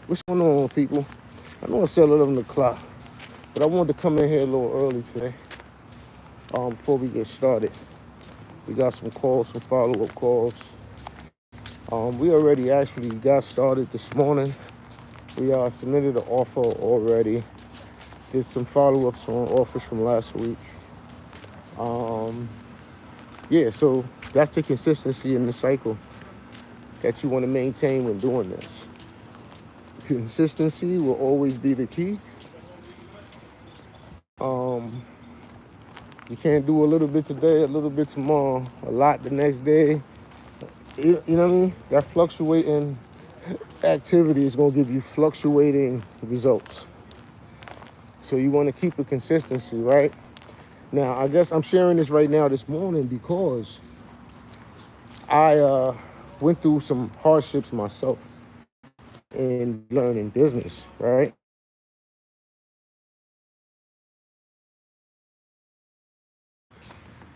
What's going on, people? I know it's still 11 o'clock, but I wanted to come in here a little early today before we get started. We got some calls, some follow-up calls. We already actually got started this morning. We submitted an offer already. Did some follow-ups on offers from last week. Yeah, so that's the consistency in the cycle that you want to maintain when doing this. Consistency will always be the key. You can't do a little bit today, a little bit tomorrow, a lot the next day. You know what I mean? That fluctuating activity is going to give you fluctuating results. So you want to keep a consistency, right? Now, I guess I'm sharing this right now this morning because I went through some hardships myself in learning business, right?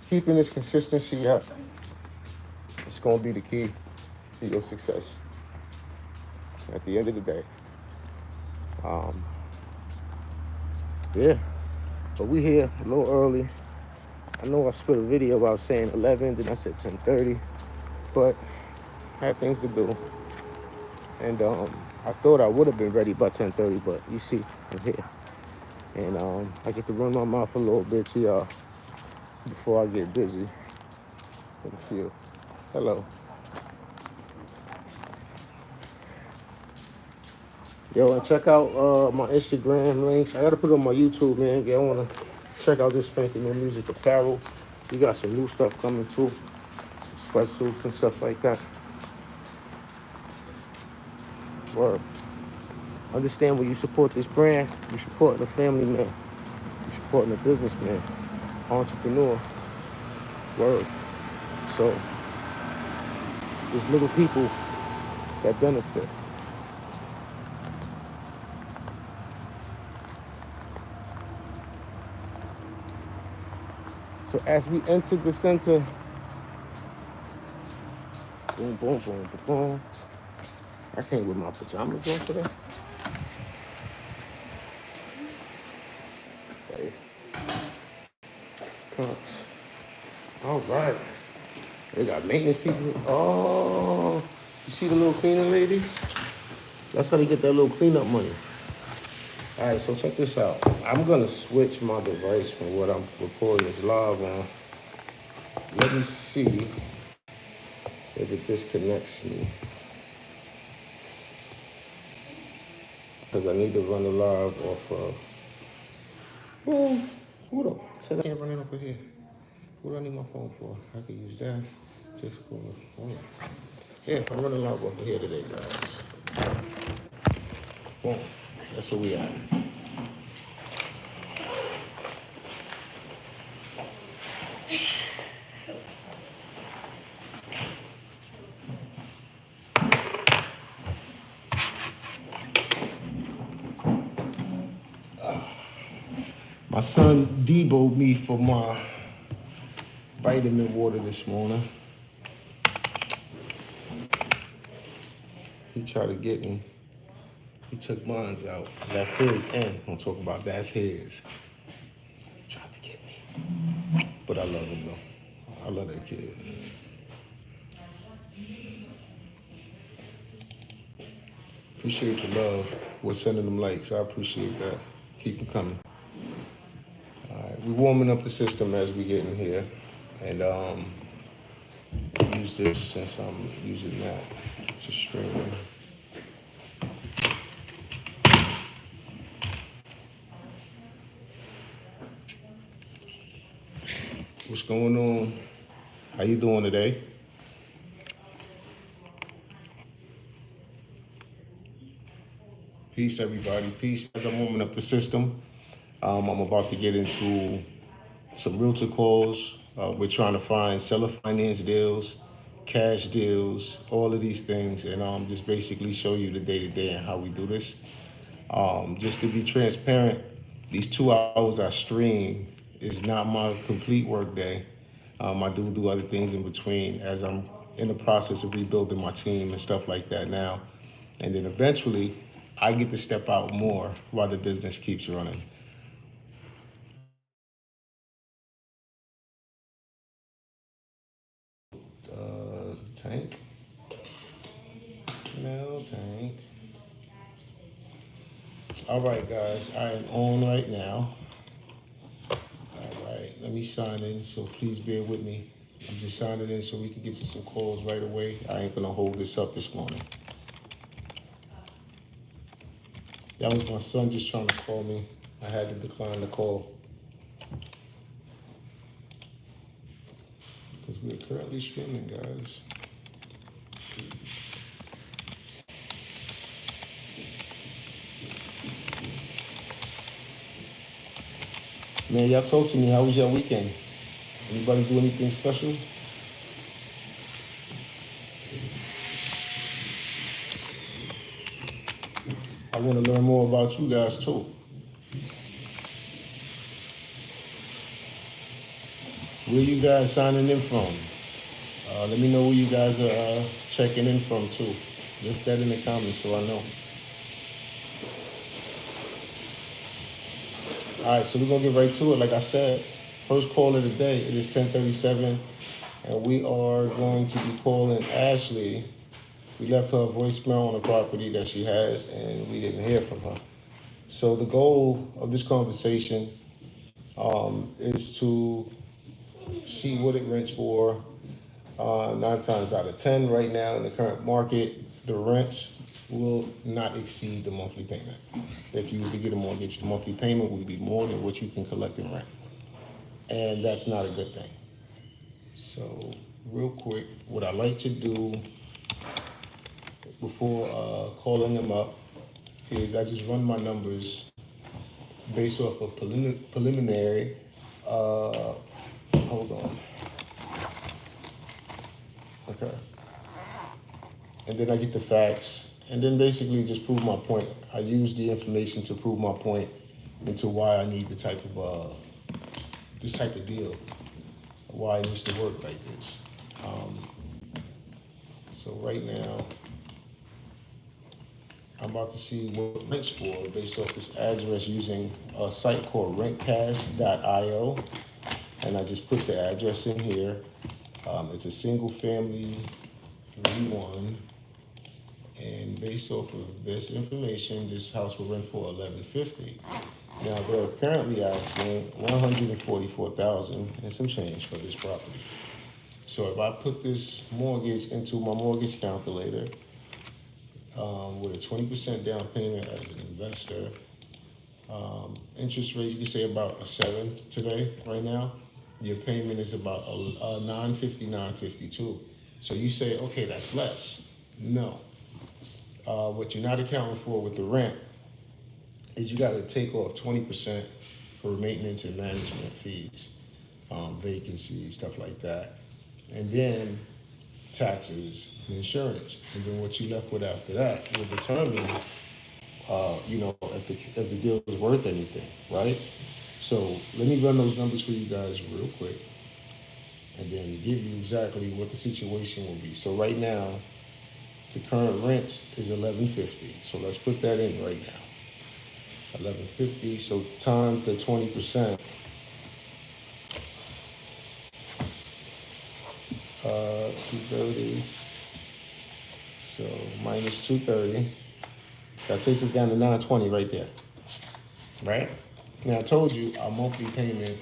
Keeping this consistency up, it's going to be the key to your success at the end of the day. Yeah, but we here a little early. I know I split a video about saying 11, then I said 10:30, but I had things to do. And I thought I would have been ready by 10:30, but you see, I'm here. And I get to run my mouth a little bit to y'all before I get busy in the field. Hello. Yo, and check out my Instagram links. I gotta put it on my YouTube, man. I wanna check out this Spankn new music apparel. We got some new stuff coming too, some specials and stuff like that. Word. Understand when you support this brand, you're supporting a family man, you're supporting a businessman, entrepreneur. Word. So there's little people that benefit. So as we enter the center, boom, boom, boom, boom, boom. I came with my pajamas on today. Okay. Cups. All right. They got maintenance people. Oh, you see the little cleaning ladies? That's how they get that little cleanup money. All right, so check this out. I'm gonna switch my device from what I'm recording this live on. Let me see if it disconnects me. Because I need to run the live off of, well, hold up. Said I can't run it over here. What do I need my phone for? I could use that. Just for, yeah, I'm running live over here today, guys. Boom. That's where we at. My son deboed me for my vitamin water this morning. He tried to get me. He took mine's out. Left his in. I'm talking about that's his. He tried to get me. But I love him though. I love that kid. Appreciate the love. We're sending them likes. I appreciate that. Keep them coming. All right, we're warming up the system as we get in here. And use this since I'm using that to stream. What's going on? How you doing today? Peace, everybody. Peace. As I'm warming up the system, I'm about to get into some realtor calls. We're trying to find seller finance deals, cash deals, all of these things, and just basically show you the day-to-day and how we do this. Just to be transparent, these 2 hours I stream is not my complete work day. I do other things in between as I'm in the process of rebuilding my team and stuff like that now. And then eventually, I get to step out more while the business keeps running. Tank. No tank. All right, guys, I am on right now. All right, let me sign in, so please bear with me. I'm just signing in so we can get to some calls right away. I ain't gonna hold this up this morning. That was my son just trying to call me. I had to decline the call because we're currently streaming, guys. Man, y'all talk to me. How was your weekend? Anybody do anything special? I want to learn more about you guys too. Where you guys signing in from? Let me know where you guys are checking in from too. List that in the comments so I know. All right, so we're gonna get right to it. Like I said, first call of the day. It is 10:37, and we are going to be calling Ashley. We left her a voicemail on the property that she has, and we didn't hear from her. So the goal of this conversation is to see what it rents for. 9 times out of 10 right now in the current market, the rents will not exceed the monthly payment. If you was to get a mortgage, the monthly payment would be more than what you can collect in rent. And that's not a good thing. So real quick, what I like to do before calling them up is I just run my numbers based off of preliminary, hold on. Okay. And then I get the facts, and then basically just prove my point. I use the information to prove my point into why I need this type of deal, why it needs to work like this. So right now, I'm about to see what rents for based off this address using a site called rentcast.io, and I just put the address in here. It's a single family 3-1. And based off of this information, this house will rent for $1150. Now they're currently asking $144,000 and some change for this property. So if I put this mortgage into my mortgage calculator with a 20% down payment as an investor, interest rate you can say about a 7 today right now. Your payment is about a 950, 952. So you say, okay, that's less. No. What you're not accounting for with the rent is you got to take off 20% for maintenance and management fees, vacancies, stuff like that, and then taxes and insurance. And then what you left with after that will determine, if the deal is worth anything, right? So let me run those numbers for you guys real quick, and then give you exactly what the situation will be. So right now, the current rent is $1150. So let's put that in right now. $1150. So times the 20%. 230. So minus 230. That takes us down to 920 right there. Right? Now I told you our monthly payment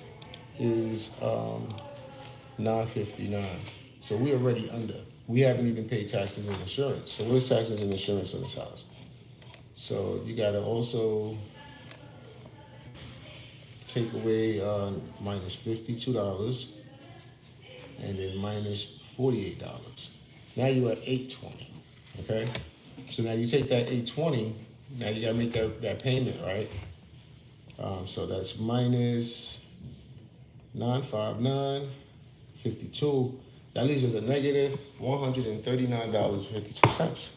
is $959. So we're already under. We haven't even paid taxes and insurance. So where's taxes and insurance on this house? So you gotta also take away minus $52 and then minus $48. Now you're at $820, okay? So now you take that $820, now you gotta make that payment, right? So that's minus 959, 52. That leaves us a negative $139.52.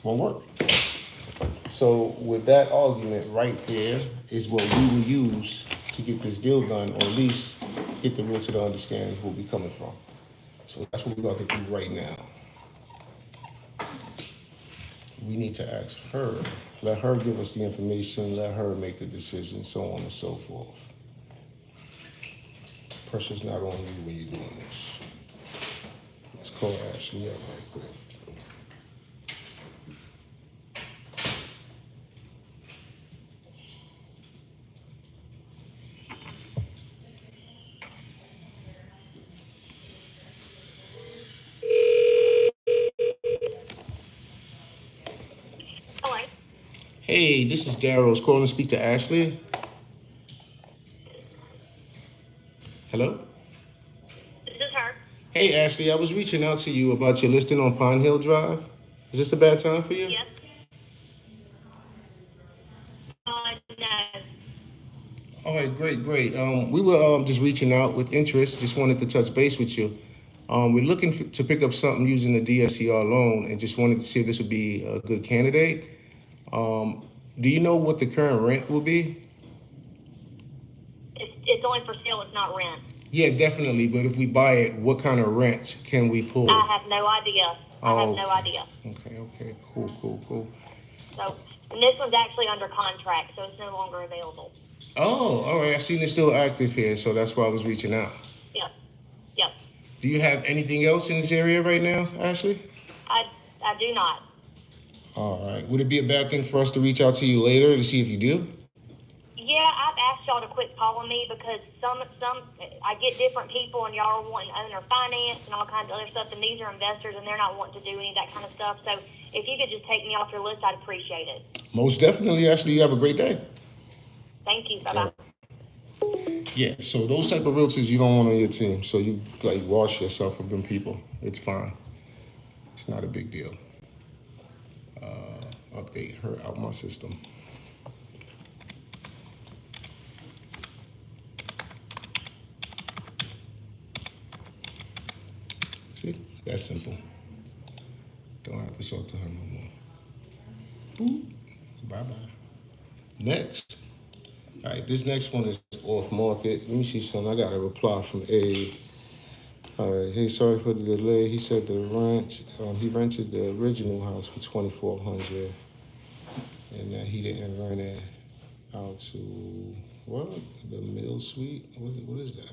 Won't work. So with that argument right there is what we will use to get this deal done, or at least get the realtor to understand where we're coming from. So that's what we're about to do right now. we need to ask her. Let her give us the information, let her make the decision, so on and so forth. Pressure's not on you when you're doing this. Let's call Ashley up right quick. Hello. Hey, this is Daryl. I was calling to speak to Ashley. Hello? This is her. Hey, Ashley, I was reaching out to you about your listing on Pine Hill Drive. Is this a bad time for you? Yes. No. All right, great, great. We were just reaching out with interest. Just wanted to touch base with you. We're looking to pick up something using the DSCR loan, and just wanted to see if this would be a good candidate. Do you know what the current rent will be? It's only for sale. It's not rent. Yeah, definitely. But if we buy it, what kind of rent can we pull? I have no idea. I have no idea. Okay, cool. So, and this one's actually under contract, so it's no longer available. Oh, all right. I seen it's still active here, so that's why I was reaching out. Yep. Do you have anything else in this area right now, Ashley? I do not. All right. Would it be a bad thing for us to reach out to you later to see if you do? Yeah, I've asked y'all to quit calling me because some I get different people and y'all are wanting owner finance and all kinds of other stuff, and these are investors and they're not wanting to do any of that kind of stuff. So if you could just take me off your list, I'd appreciate it. Most definitely, Ashley. You have a great day. Thank you. Bye bye. Yeah, so those type of realtors you don't want on your team. So you like wash yourself of them people. It's fine. It's not a big deal. Update her out my system. See, that's simple. Don't have to talk to her no more. Boop. Bye-bye. Next. All right, this next one is off market. Let me see something. I got a reply from Abe. All right, hey, sorry for the delay. He said the rent, he rented the original house for $2,400, and that he didn't rent it out to what? The middle suite? What is that?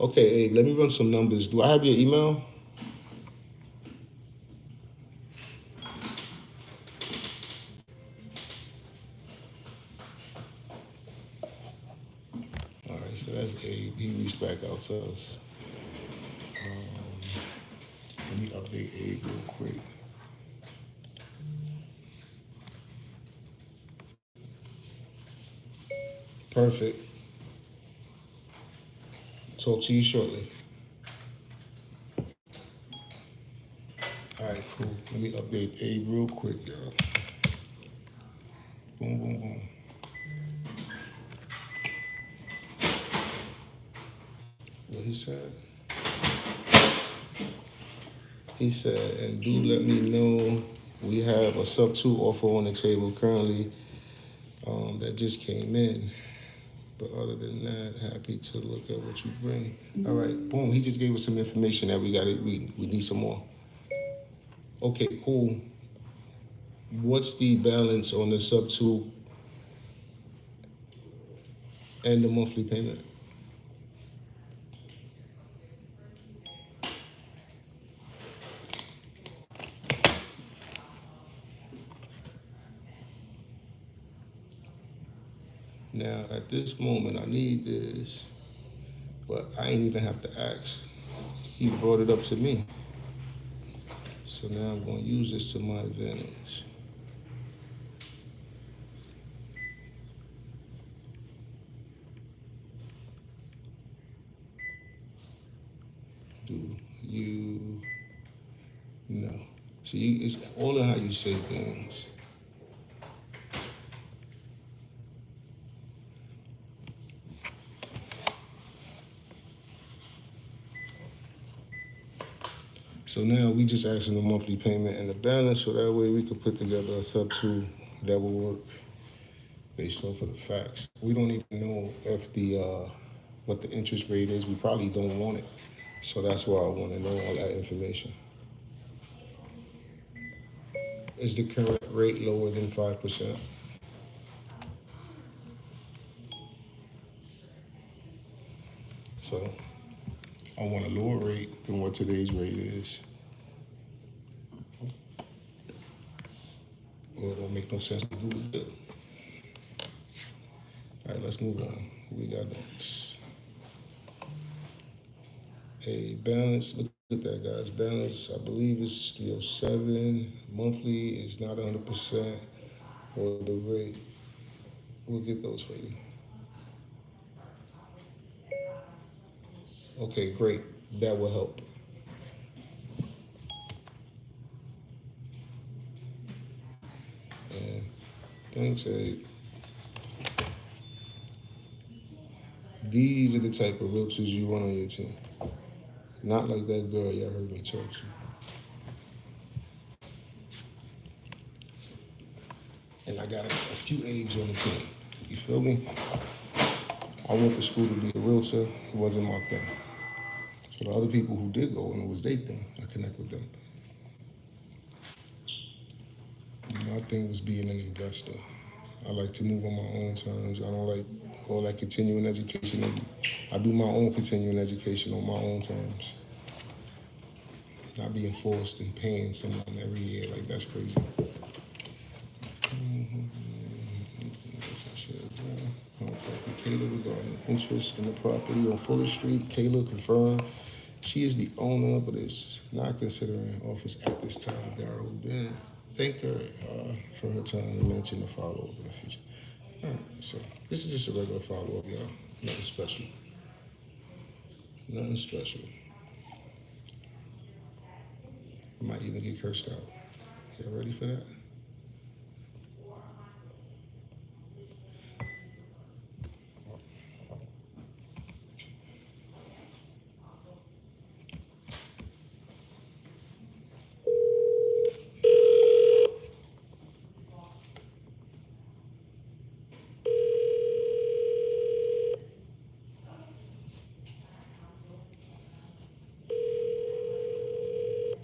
Okay, Abe, let me run some numbers. Do I have your email? All right, so that's Abe. He reached back out to us. Let me update Abe real quick. Perfect. Talk to you shortly. All right, cool. Let me update Abe real quick, y'all. Boom. What he said? He said, and do let me know. We have a sub 2 offer on the table currently that just came in. But other than that, happy to look at what you bring. All right, boom. He just gave us some information that we got to read. We need some more. Okay, cool. What's the balance on the sub 2 and the monthly payment? Now, at this moment, I need this, but I ain't even have to ask. He brought it up to me. So now I'm going to use this to my advantage. Do you know? See, it's all in how you say things. So now we just asking the monthly payment and the balance, so that way we could put together a sub 2 that will work based off of the facts. We don't even know if the what the interest rate is. We probably don't want it. So that's why I want to know all that information. Is the current rate lower than 5%? So I want a lower rate than what today's rate is. Well, it don't make no sense to do it. All right, let's move on. We got next. A balance, look at that, guys. Balance, I believe, is 307. Monthly is not 100%. Or the rate. We'll get those for you. Okay, great. That will help. And thanks, Ed. These are the type of realtors you want on your team. Not like that girl y'all heard me talk to. And I got a few A's on the team. You feel me? I went to school to be a realtor. It wasn't my thing. So the other people who did go and it was their thing, I connect with them. My thing was being an investor. I like to move on my own terms. I don't like all that continuing education. I do my own continuing education on my own terms. Not being forced and paying someone every year, like that's crazy. Contact Kayla regarding interest in the property on Fuller Street. Kayla confirmed she is the owner, but is not considering office at this time. Darrell Ben thanked her for her time and mentioned the follow-up in the future. All right, so this is just a regular follow-up, y'all. Nothing special. Nothing special. I might even get cursed out. Y'all ready for that?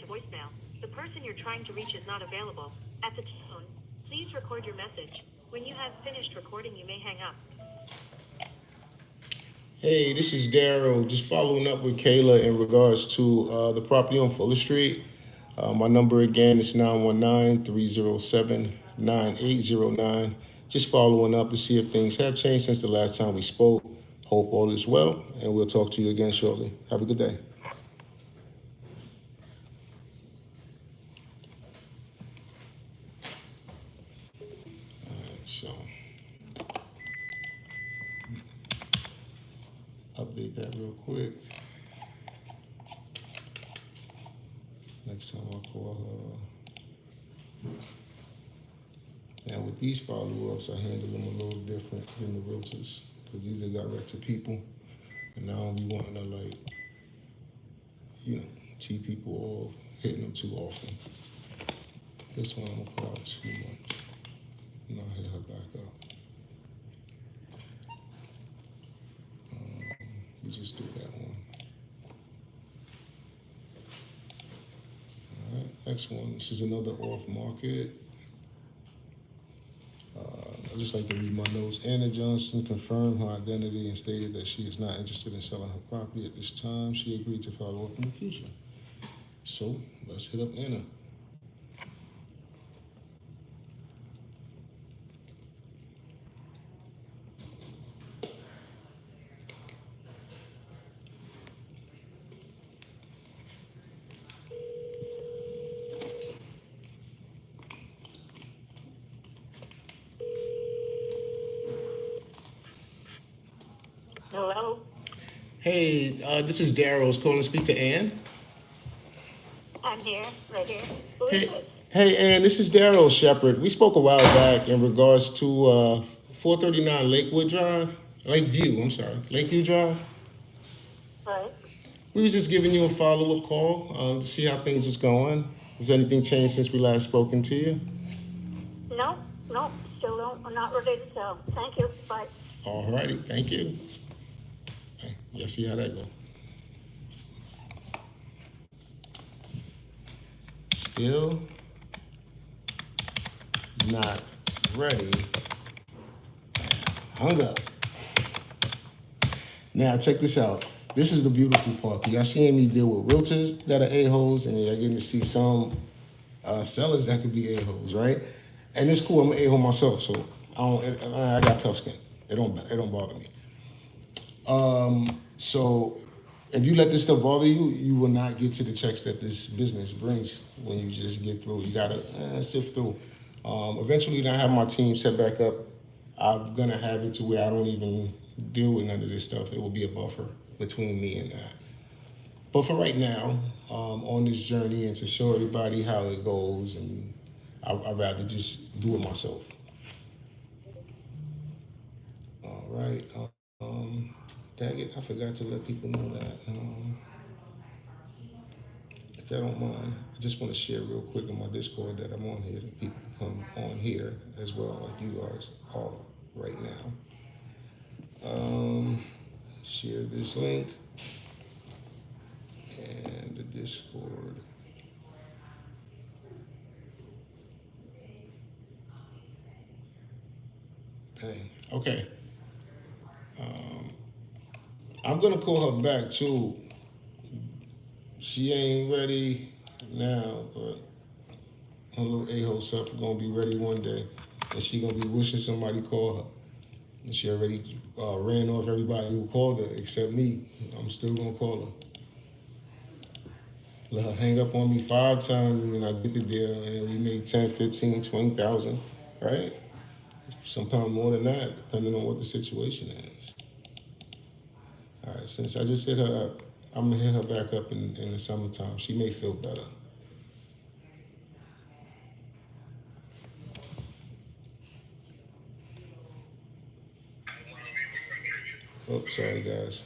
Voicemail. The person you're trying to reach is not available. At the tone, please record your message. When you have finished recording, you may hang up. Hey, this is Darrell. Just following up with Kayla in regards to the property on Fuller Street. My number again is 919-307-9809. Just following up to see if things have changed since the last time we spoke. Hope all is well, and we'll talk to you again shortly. Have a good day. So, update that real quick. Next time I'll call her. Now with these follow-ups, I handle them a little different than the realtors because these are direct to people, and I don't be wanting to tee people off, hitting them too often. This one I'm gonna call out too much, and I'll hit her back up. We just do that one. All right, next one. This is another off market. I just like to read my notes. Anna Johnson confirmed her identity and stated that she is not interested in selling her property at this time. She agreed to follow up in the future. So let's hit up Anna. Hello? Hey, this is Darrell. I was calling to speak to Ann. I'm here, right here. Who is this? Hey, Ann, this is Darrell Shepard. We spoke a while back in regards to 439 Lakeview Drive. Right. We was just giving you a follow-up call to see how things was going. Has anything changed since we last spoken to you? No, still don't. I'm not ready to sell. Thank you. Bye. All righty, thank you. Y'all see how that go? Still not ready. Hung up. Now check this out. This is the beautiful part. Y'all seeing me deal with realtors that are a-holes, and y'all getting to see some sellers that could be a-holes, right? And it's cool. I'm an a-hole myself, so I got tough skin. It don't bother me. So if you let this stuff bother you, you will not get to the checks that this business brings when you just get through. You gotta sift through. Eventually, when I have my team set back up, I'm gonna have it to where I don't even deal with none of this stuff. It will be a buffer between me and that. But for right now, on this journey and to show everybody how it goes, and I'd rather just do it myself. All right. Dang it, I forgot to let people know that. If y'all don't mind, I just want to share real quick on my Discord that I'm on here. That people come on here as well, like you guys are right now. Share this link and the Discord. Dang. Okay. I'm gonna call her back too. She ain't ready now, but her little a-hole self gonna be ready one day, and she gonna be wishing somebody call her. And she already ran off everybody who called her except me. I'm still gonna call her. Let her hang up on me 5 times, and then I get the deal, and then we make 10, 15, 20,000, right? Sometimes more than that, depending on what the situation is. All right, since I just hit her up, I'm gonna hit her back up in the summertime. She may feel better. Oh, sorry guys.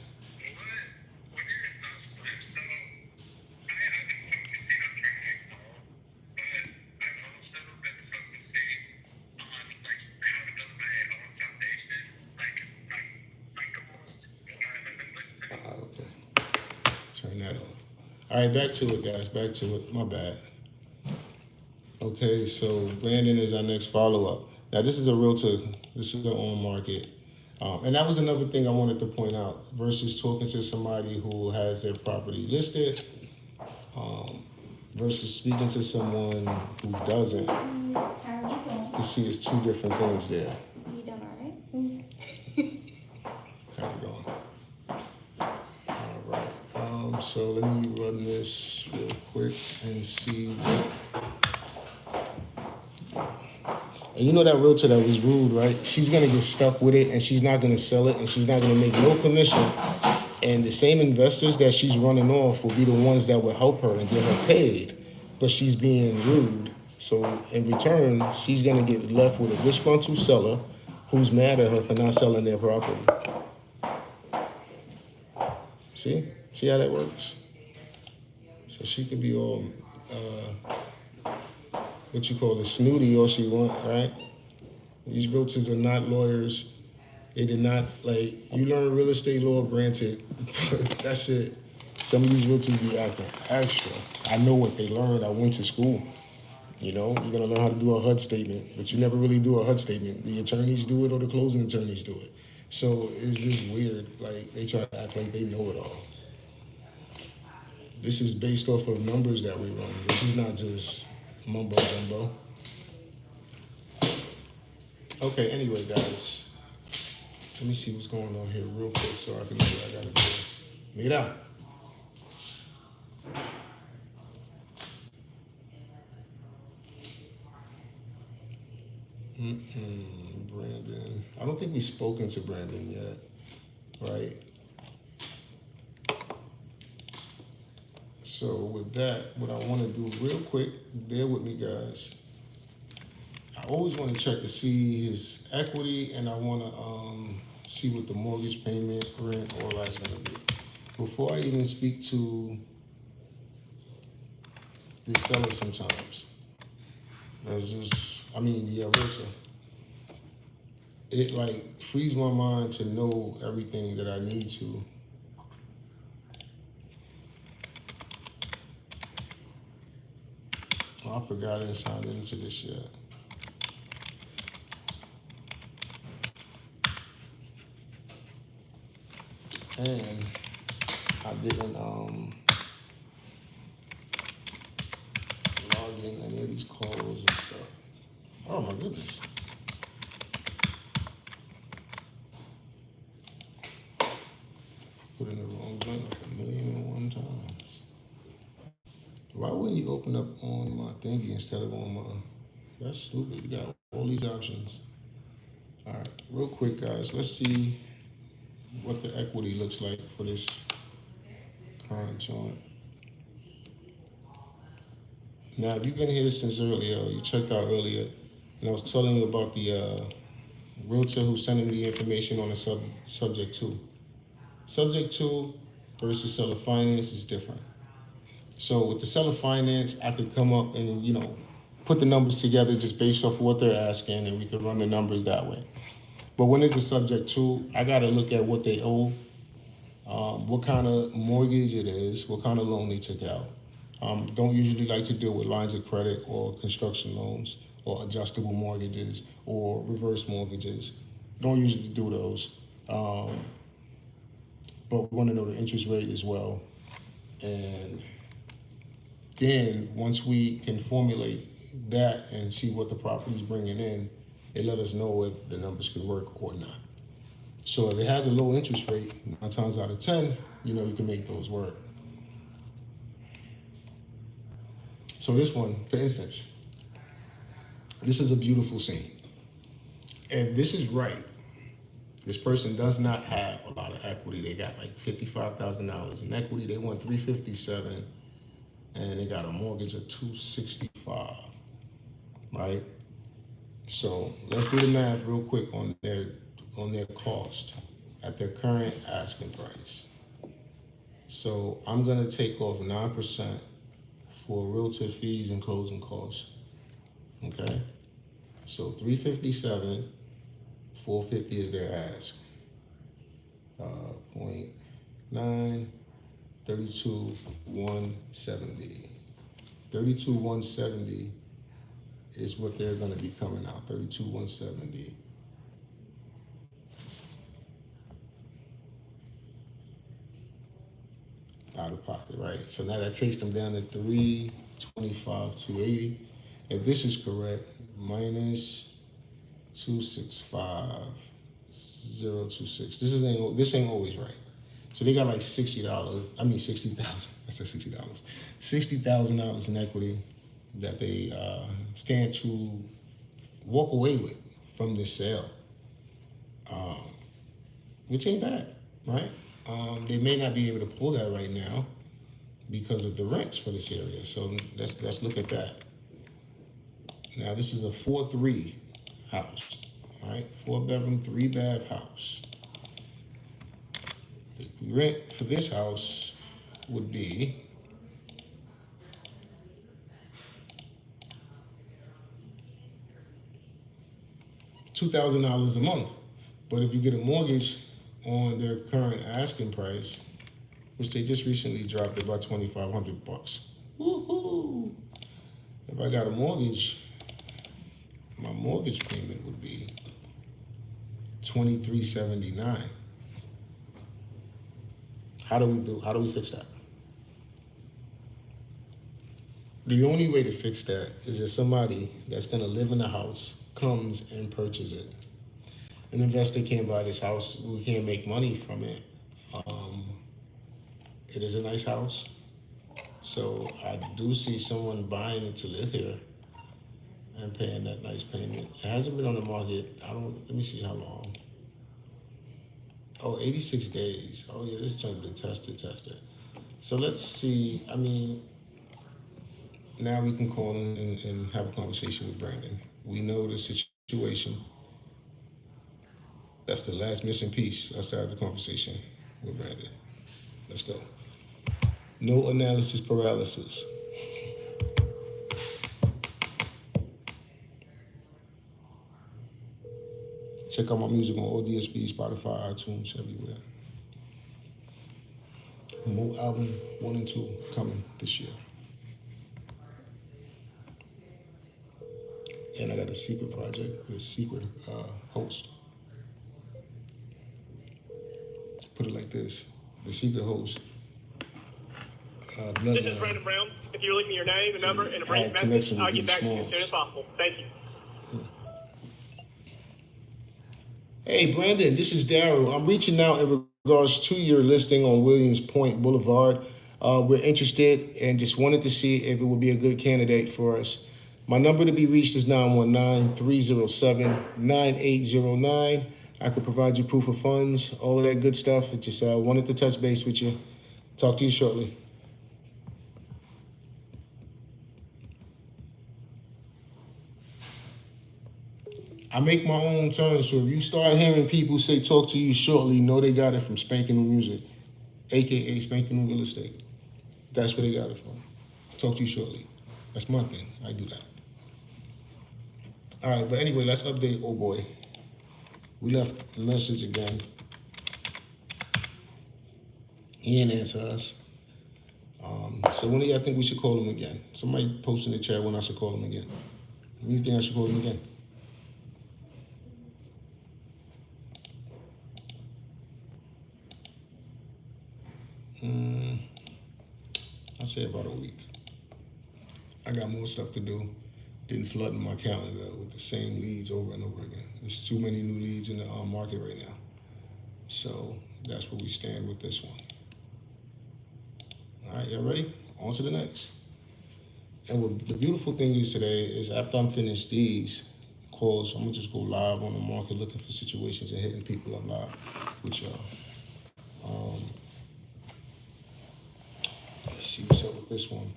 Okay. Turn that off. All right, back to it, guys. Back to it. My bad. Okay, so Brandon is our next follow-up. Now, this is a realtor. This is an on-market. And that was another thing I wanted to point out versus talking to somebody who has their property listed versus speaking to someone who doesn't. You see, it's two different things there. You doing all right? How's it going? All right. So let me run this real quick and see what. And you know that realtor that was rude, right? She's gonna get stuck with it, and she's not gonna sell it, and she's not gonna make no commission. And the same investors that she's running off will be the ones that will help her and get her paid. But she's being rude. So in return, she's gonna get left with a disgruntled seller who's mad at her for not selling their property. See how that works? So she could be all what you call it, snooty all she want, right? These realtors are not lawyers. They did not, like, you learn real estate law, granted, but that's it. Some of these realtors be acting extra. I know what they learned. I went to school. You know, you're gonna learn how to do a HUD statement, but you never really do a HUD statement. The attorneys do it or the closing attorneys do it. So it's just weird. Like, they try to act like they know it all. This is based off of numbers that we run. This is not just mumbo jumbo. Okay, anyway, guys. Let me see what's going on here real quick so I can know what I gotta do. Mira. Brandon. I don't think we've spoken to Brandon yet, right? So with that, what I want to do real quick, bear with me, guys. I always want to check to see his equity, and I want to see what the mortgage payment, rent, all that's going to be. Before I even speak to the seller sometimes, that's just, I mean, the realtor. It like frees my mind to know everything that I need to I forgot I didn't sign into this yet. And I didn't log in any of these calls and stuff. Oh my goodness. Put in the wrong link like 1,000,001 times. Why wouldn't you open up on my thingy instead of on my? That's stupid. You got all these options. All right, real quick, guys. Let's see what the equity looks like for this current joint. Now, if you've been here since earlier, or you checked out earlier, and I was telling you about the realtor who sent me the information on the subject two. Subject two versus seller finance is different. So with the seller finance, I could come up and, put the numbers together just based off of what they're asking, and we could run the numbers that way. But when it's a subject two, I got to look at what they owe, what kind of mortgage it is, what kind of loan they took out. Don't usually like to deal with lines of credit or construction loans or adjustable mortgages or reverse mortgages. Don't usually do those. But we want to know the interest rate as well. And then once we can formulate that and see what the property's bringing in, it let us know if the numbers could work or not. So if it has a low interest rate, 9 times out of 10, you can make those work. So this one, for instance, this is a beautiful scene. If this is right, this person does not have a lot of equity. They got like $55,000 in equity. They want $357,000, and they got a mortgage of $265,000, right? So let's do the math real quick on their cost at their current asking price. So I'm gonna take off 9% for realtor fees and closing costs. Okay, so $357,000, $450,000 is their ask. 0.9, 32,170. 32,170 is what they're going to be coming out. 32,170. Out of pocket, right? So now that takes them down to 325,280. If this is correct, minus 265,026. This ain't always right. So they got like $60. I mean 60,000. I said $60. $60,000 in equity that they stand to walk away with from this sale, which ain't bad, right? They may not be able to pull that right now because of the rents for this area. So let's look at that. Now this is a 4-3 house, all right? 4-bedroom, 3-bath house. The rent for this house would be $2,000 a month. But if you get a mortgage on their current asking price, which they just recently dropped it by $2,500. Woohoo! If I got a mortgage, my mortgage payment would be $2,379. How do we fix that? The only way to fix that is if somebody that's gonna live in the house comes and purchases it. An investor can't buy this house. We can't make money from it. It is a nice house. So I do see someone buying it to live here and paying that nice payment. It hasn't been on the market. Let me see how long. Oh, 86 days. Oh yeah, this junk been tested. So let's see, now we can call in and have a conversation with Brandon. We know the situation. That's the last missing piece. Let's have the conversation with Brandon. Let's go. No analysis paralysis. Check out my music on all DSPs, Spotify, iTunes, everywhere. More album 1 and 2 coming this year. And I got a secret project with a secret host. Put it like this: the secret host. This is Brandon Brown. If you leave me your name, a number, and a brief message, connection with I'll get these back to you as smalls. soon as possible. Thank you. Hey, Brandon, this is Daryl. I'm reaching out in regards to your listing on Williams Point Boulevard. We're interested and just wanted to see if it would be a good candidate for us. My number to be reached is 919-307-9809. I could provide you proof of funds, all of that good stuff. I just wanted to touch base with you. Talk to you shortly. I make my own terms, so if you start hearing people say talk to you shortly, know they got it from Spankn Music, aka Spankn Real Estate. That's where they got it from. Talk to you shortly. That's my thing. I do that. All right, but anyway, let's update old boy. We left a message again. He didn't answer us. So when do y'all think we should call him again? Somebody post in the chat when I should call him again. When do you think I should call him again? I'd say about a week. I got more stuff to do. Didn't flood my calendar with the same leads over and over again. There's too many new leads in the market right now. So that's where we stand with this one. All right, y'all ready? On to the next. And what the beautiful thing is today is after I'm finished these calls, I'm gonna just go live on the market looking for situations and hitting people up live with y'all. Let's see what's up with this one.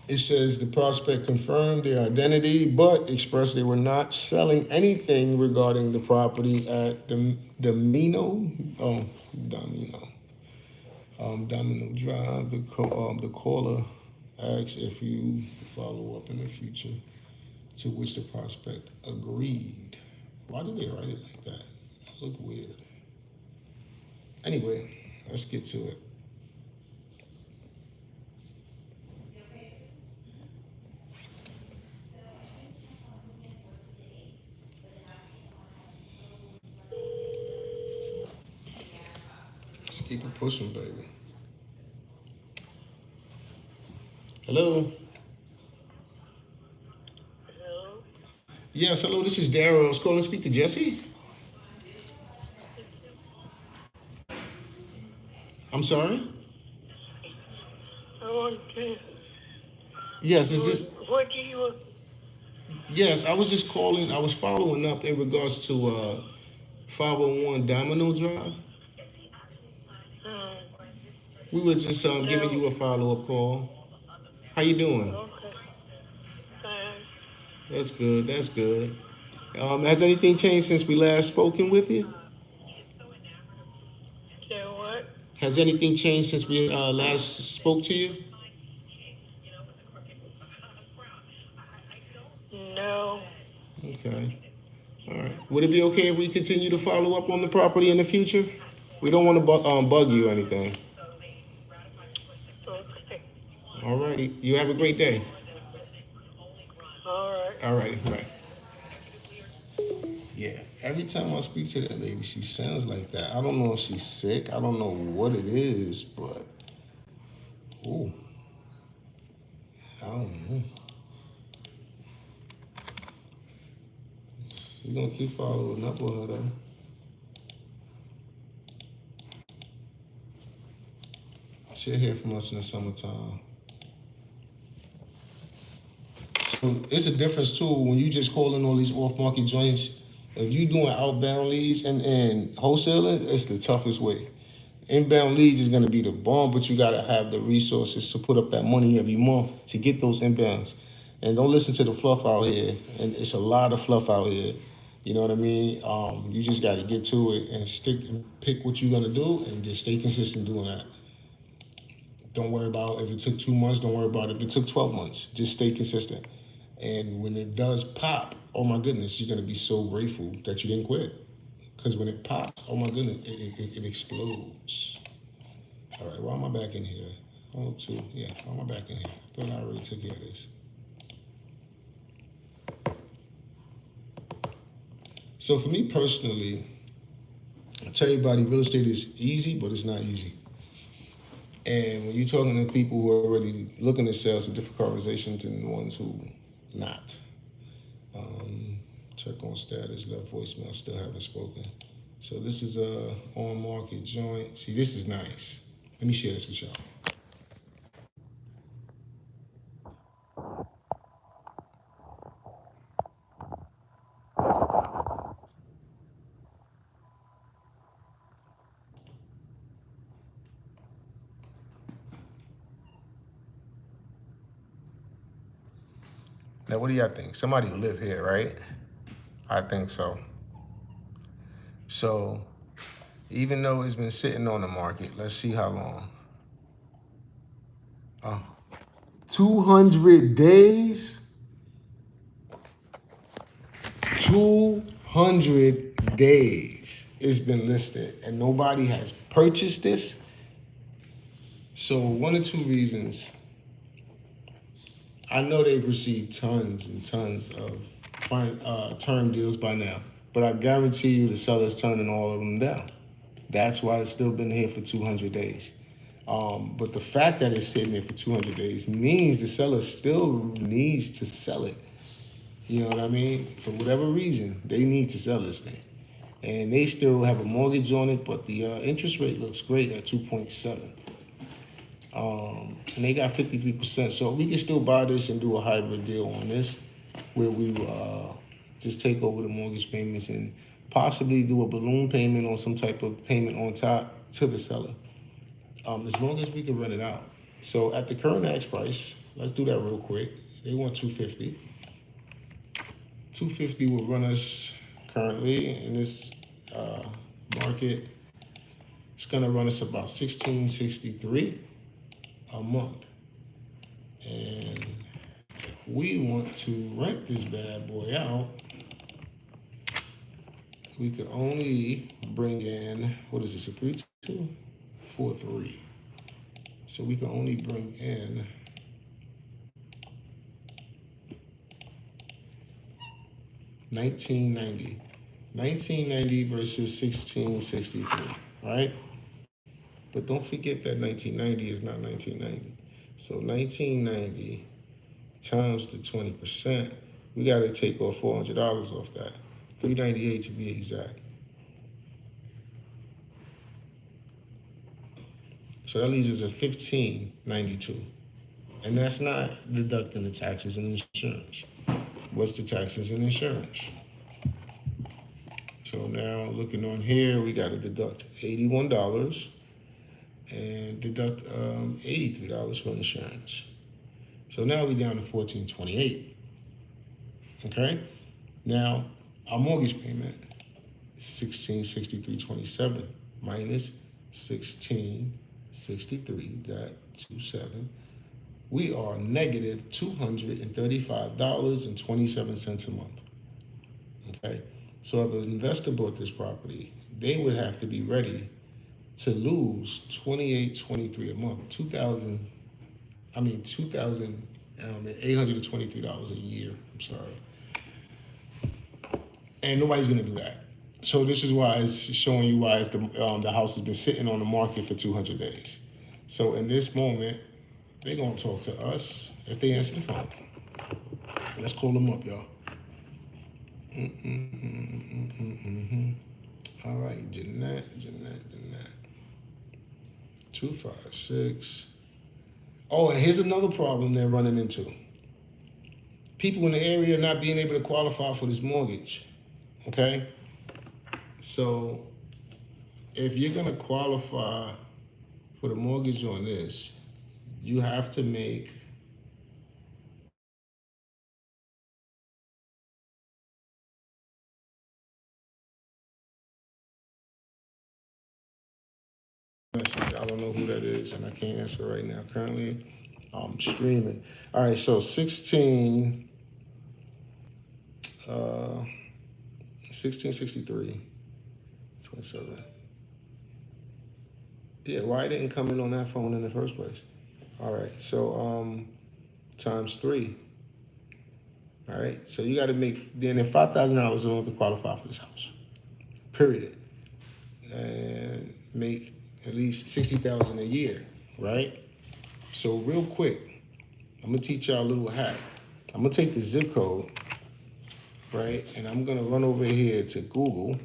It says the prospect confirmed their identity, but expressed they were not selling anything regarding the property at Domino Drive. The caller asked if you follow up in the future, to which the prospect agreed. Why did they write it like that? It looked weird. Anyway, let's get to it. Let's keep it pushing, baby. Hello? Hello? Yes, hello, this is Daryl. I was calling to speak to Jesse. I'm sorry? Okay. Yes, is this? What do you... Yes, I was just calling. I was following up in regards to 501 Domino Drive. We were just giving you a follow-up call. How you doing? Okay. That's good. That's good. Has anything changed since we last spoken with you? Say what? Has anything changed since we last spoke to you? No. Okay. All right. Would it be okay if we continue to follow up on the property in the future? We don't want to bug you or anything. Okay. All righty. You have a great day. All right. All right. Right. Yeah. Every time I speak to that lady, she sounds like that. I don't know if she's sick. I don't know what it is, but ooh, I don't know. We're gonna keep following up with her though. She'll hear from us in the summertime. So it's a difference too when you just calling all these off-market joints. If you doing outbound leads and wholesaling, it's the toughest way. Inbound leads is gonna be the bomb, but you gotta have the resources to put up that money every month to get those inbounds. And don't listen to the fluff out here. And it's a lot of fluff out here. You know what I mean? You just gotta get to it and stick and pick what you're gonna do and just stay consistent doing that. Don't worry about if it took 2 months. Don't worry about if it took 12 months. Just stay consistent. And when it does pop, oh my goodness, you're gonna be so grateful that you didn't quit. Because when it pops, oh my goodness, it explodes. All right, why am I back in here? Oh, two, yeah, why am I back in here? I thought I already took care of this. So for me personally, I tell everybody real estate is easy, but it's not easy. And when you're talking to people who are already looking to sell, it's a different conversation than the ones who not. Um, Check on status, left voicemail, still haven't spoken. So this is a on market joint. See, this is nice. Let me share this with y'all. Now, what do y'all think? Somebody who live here, right? I think so. So even though it's been sitting on the market, let's see how long. 200 days? 200 days it's been listed and nobody has purchased this. So one or two reasons. I know they've received tons and tons of term deals by now, but I guarantee you the seller's turning all of them down. That's why it's still been here for 200 days. But the fact that it's sitting there for 200 days means the seller still needs to sell it. You know what I mean? For whatever reason, they need to sell this thing. And they still have a mortgage on it, but the interest rate looks great at 2.7. And they got 53%. So we can still buy this and do a hybrid deal on this, where we just take over the mortgage payments and possibly do a balloon payment or some type of payment on top to the seller, as long as we can rent it out. So at the current ask price, let's do that real quick. They want 250. 250 will run us currently in this market. It's gonna run us about 1663 a month. And we want to rent this bad boy out. We could only bring in, what is this, a 3-2? 4-3. So we can only bring in $19.90 versus 1663, right? But don't forget that 1990 is not 1990. So 1990 times the 20%, we got to take off $400 off that. 398 to be exact. So that leaves us at 1592. And that's not deducting the taxes and insurance. What's the taxes and insurance? So now looking on here, we got to deduct $81 and deduct $83 for insurance. So now we're down to $1428. Okay? Now our mortgage payment is $1663.27 minus $1663.27. We are negative $235.27 a month. Okay? So if an investor bought this property, they would have to be ready to lose $28.23 a month, $2,823 a year. I'm sorry, and nobody's gonna do that. So this is why it's showing you why the house has been sitting on the market for 200 days. So in this moment, they're gonna talk to us if they answer the phone. Let's call them up, y'all. All right, Jeanette. 256. Oh, and here's another problem they're running into. People in the area not being able to qualify for this mortgage. Okay? So if you're gonna qualify for the mortgage on this, you have to make message. I don't know who that is, and I can't answer right now. Currently, I'm streaming. All right, so 1663, 27. Yeah, why it didn't come in on that phone in the first place? All right, so times 3. All right, so you got to make then $5,000 a month to qualify for this house. Period. And make at least 60,000 a year, right? So real quick, I'm gonna teach y'all a little hack. I'm gonna take the zip code, right, and I'm gonna run over here to Google.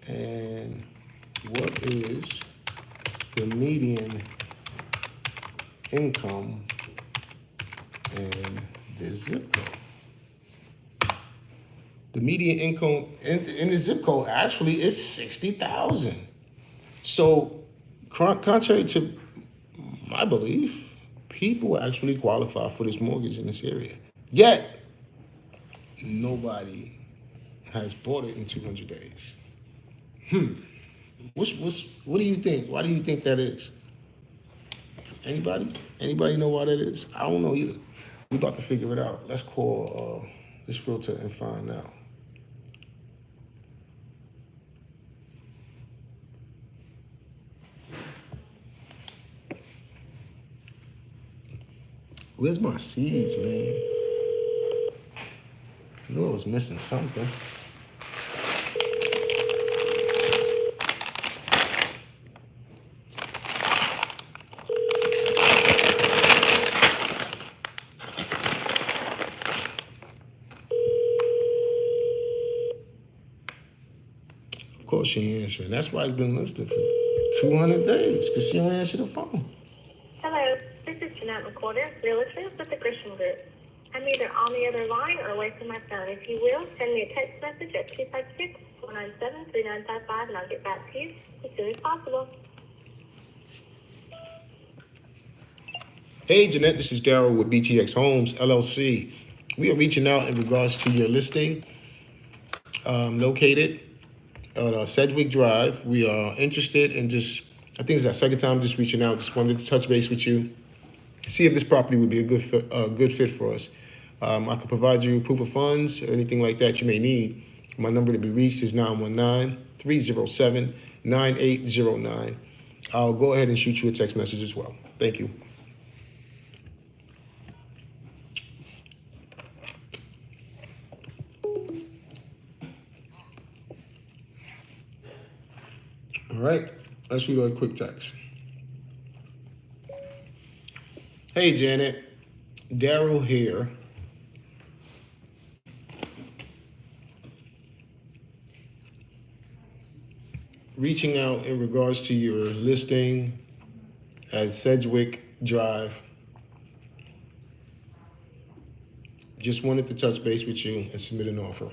And what is the median income in the zip code? The median income in the zip code actually is 60,000. So, contrary to my belief, people actually qualify for this mortgage in this area. Yet, nobody has bought it in 200 days. What do you think? Why do you think that is? Anybody? Anybody know why that is? I don't know either. We about to figure it out. Let's call this realtor and find out. Where's my seeds, man? I knew I was missing something. Of course she ain't answering. That's why it's been listed for 200 days, because she don't answer the phone. Hello, this is Jeanette McWhorter, realtor with the Christian Group. I'm either on the other line or away from my phone. If you will, send me a text message at 256-497-3955 and I'll get back to you as soon as possible. Hey, Jeanette, this is Daryl with BTX Homes, LLC. We are reaching out in regards to your listing located on Sedgwick Drive. We are interested in I think it's our second time just reaching out. Just wanted to touch base with you, see if this property would be a good fit for us. I could provide you proof of funds or anything like that you may need. My number to be reached is 919-307-9809. I'll go ahead and shoot you a text message as well. Thank you. All right, let's read a quick text. Hey, Janet, Daryl here. Reaching out in regards to your listing at Sedgwick Drive. Just wanted to touch base with you and submit an offer.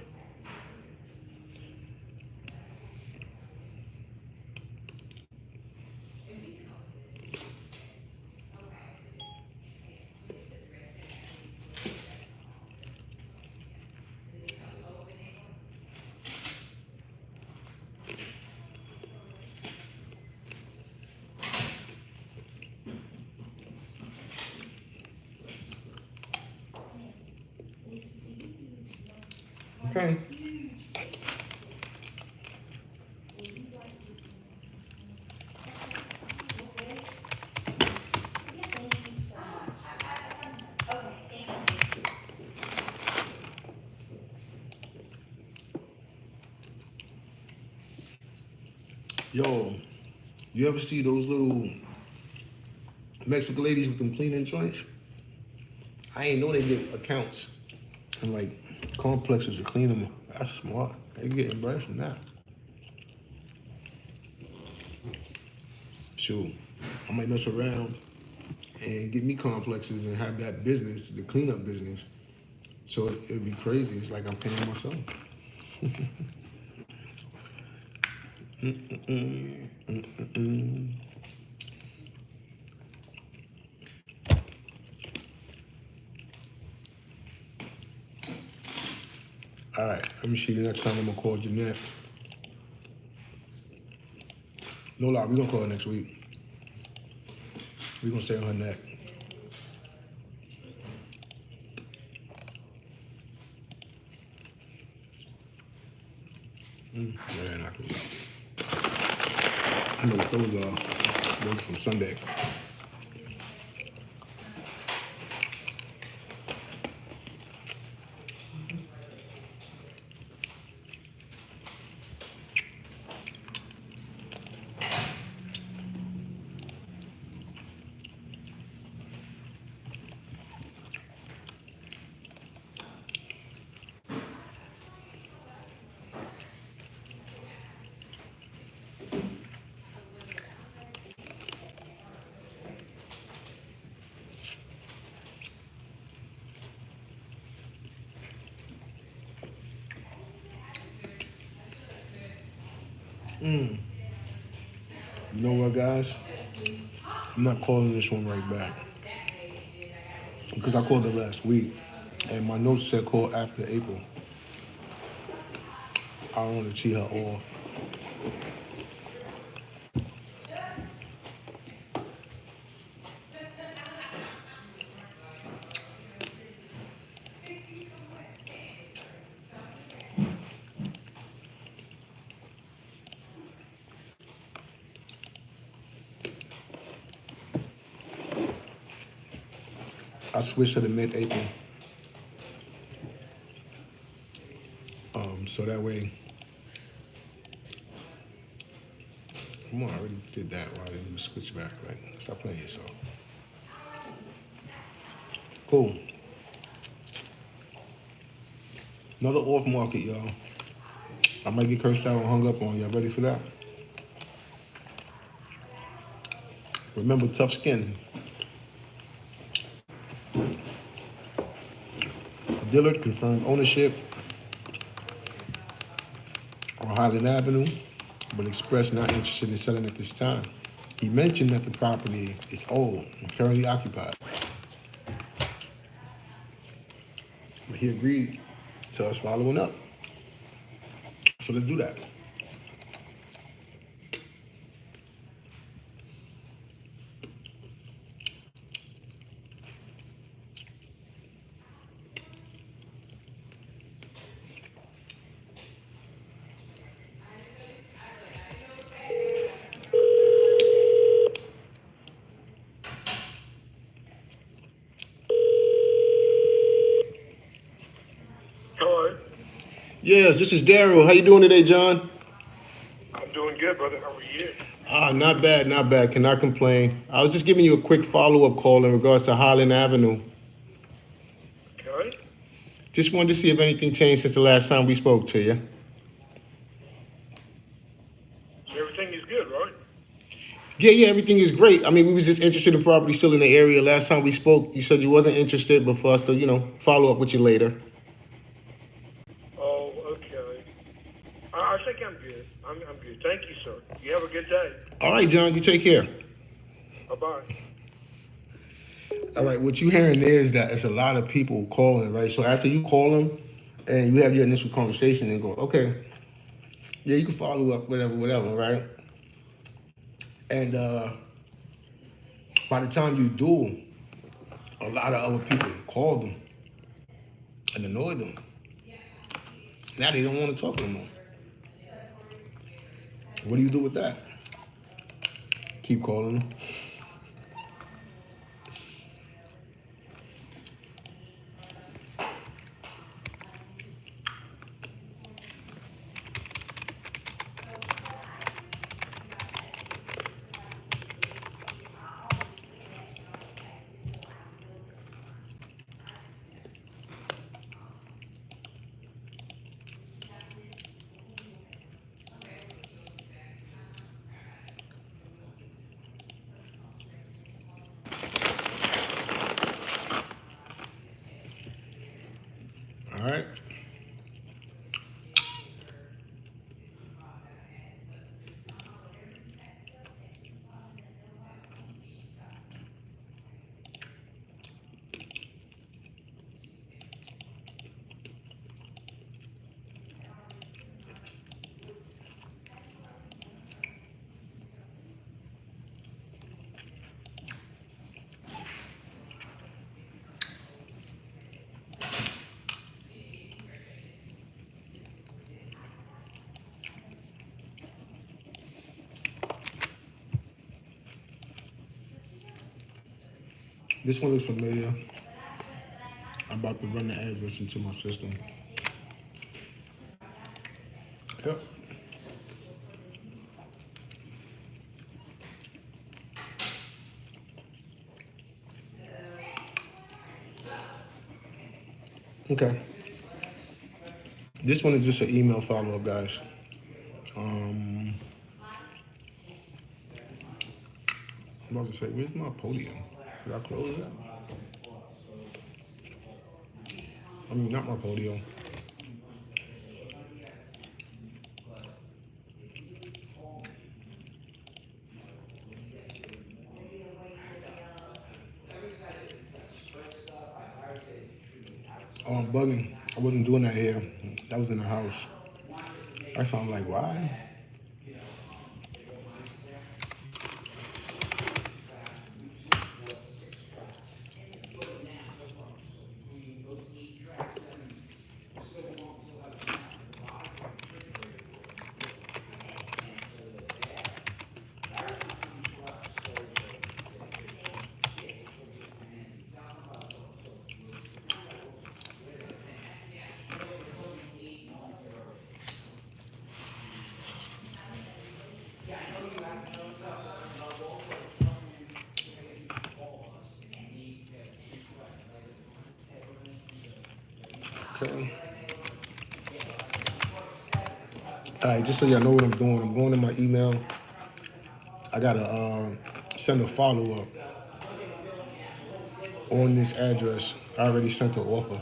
Okay. Yo, you ever see those little Mexican ladies with them cleaning joints? I ain't know they get accounts and like complexes to clean them. That's smart. They getting bread from that. Shoot, I might mess around and get me complexes and have that business, the cleanup business. So it'd be crazy. It's like I'm paying myself. All right, let me see the next time I'm gonna call Jeanette. No lie, we're gonna call her next week. We're gonna stay on her neck. Yeah, not good. I know what those are. Those from Sunday. You know what, guys? I'm not calling this one right back because I called it last week, and my notes said call after April. I don't want to cheat her off. I switched her to mid-April, so that way. Come on, I already did that. Why didn't you switch back? Like, stop playing yourself. Cool. Another off market, y'all. I might get cursed out and hung up on. Y'all ready for that? Remember, tough skin. Dillard confirmed ownership on Highland Avenue, but expressed not interested in selling at this time. He mentioned that the property is old and currently occupied. But he agreed to us following up. So let's do that. Hello. Yes, this is Daryl. How you doing today, John? I'm doing good, brother. How are you? Not bad, not bad. Cannot complain. I was just giving you a quick follow-up call in regards to Highland Avenue. Okay. Just wanted to see if anything changed since the last time we spoke to you. So everything is good, right? Yeah, everything is great. I mean, we was just interested in property still in the area. Last time we spoke, you said you wasn't interested, but for us to, follow up with you later. Oh, okay. I think I'm good. I'm good. Thank you, sir. You have a good day. All right, John, you take care. Bye-bye. All right, what you hearing there is that it's a lot of people calling, right? So after you call them and you have your initial conversation and go, okay, yeah, you can follow up, whatever, right? And by the time you do, a lot of other people call them and annoy them. Now they don't want to talk no more. What do you do with that? Keep calling them. All right. This one is familiar. I'm about to run the address into my system. Yep. Okay. This one is just an email follow-up, guys. I'm about to say, where's my podium? Did I close that? I mean, not my podium. Oh, I'm bugging. I wasn't doing that here. That was in the house. That's why I'm like, why? Okay. All right, just so y'all know what I'm doing, I'm going to my email. I gotta send a follow up on this address. I already sent the offer.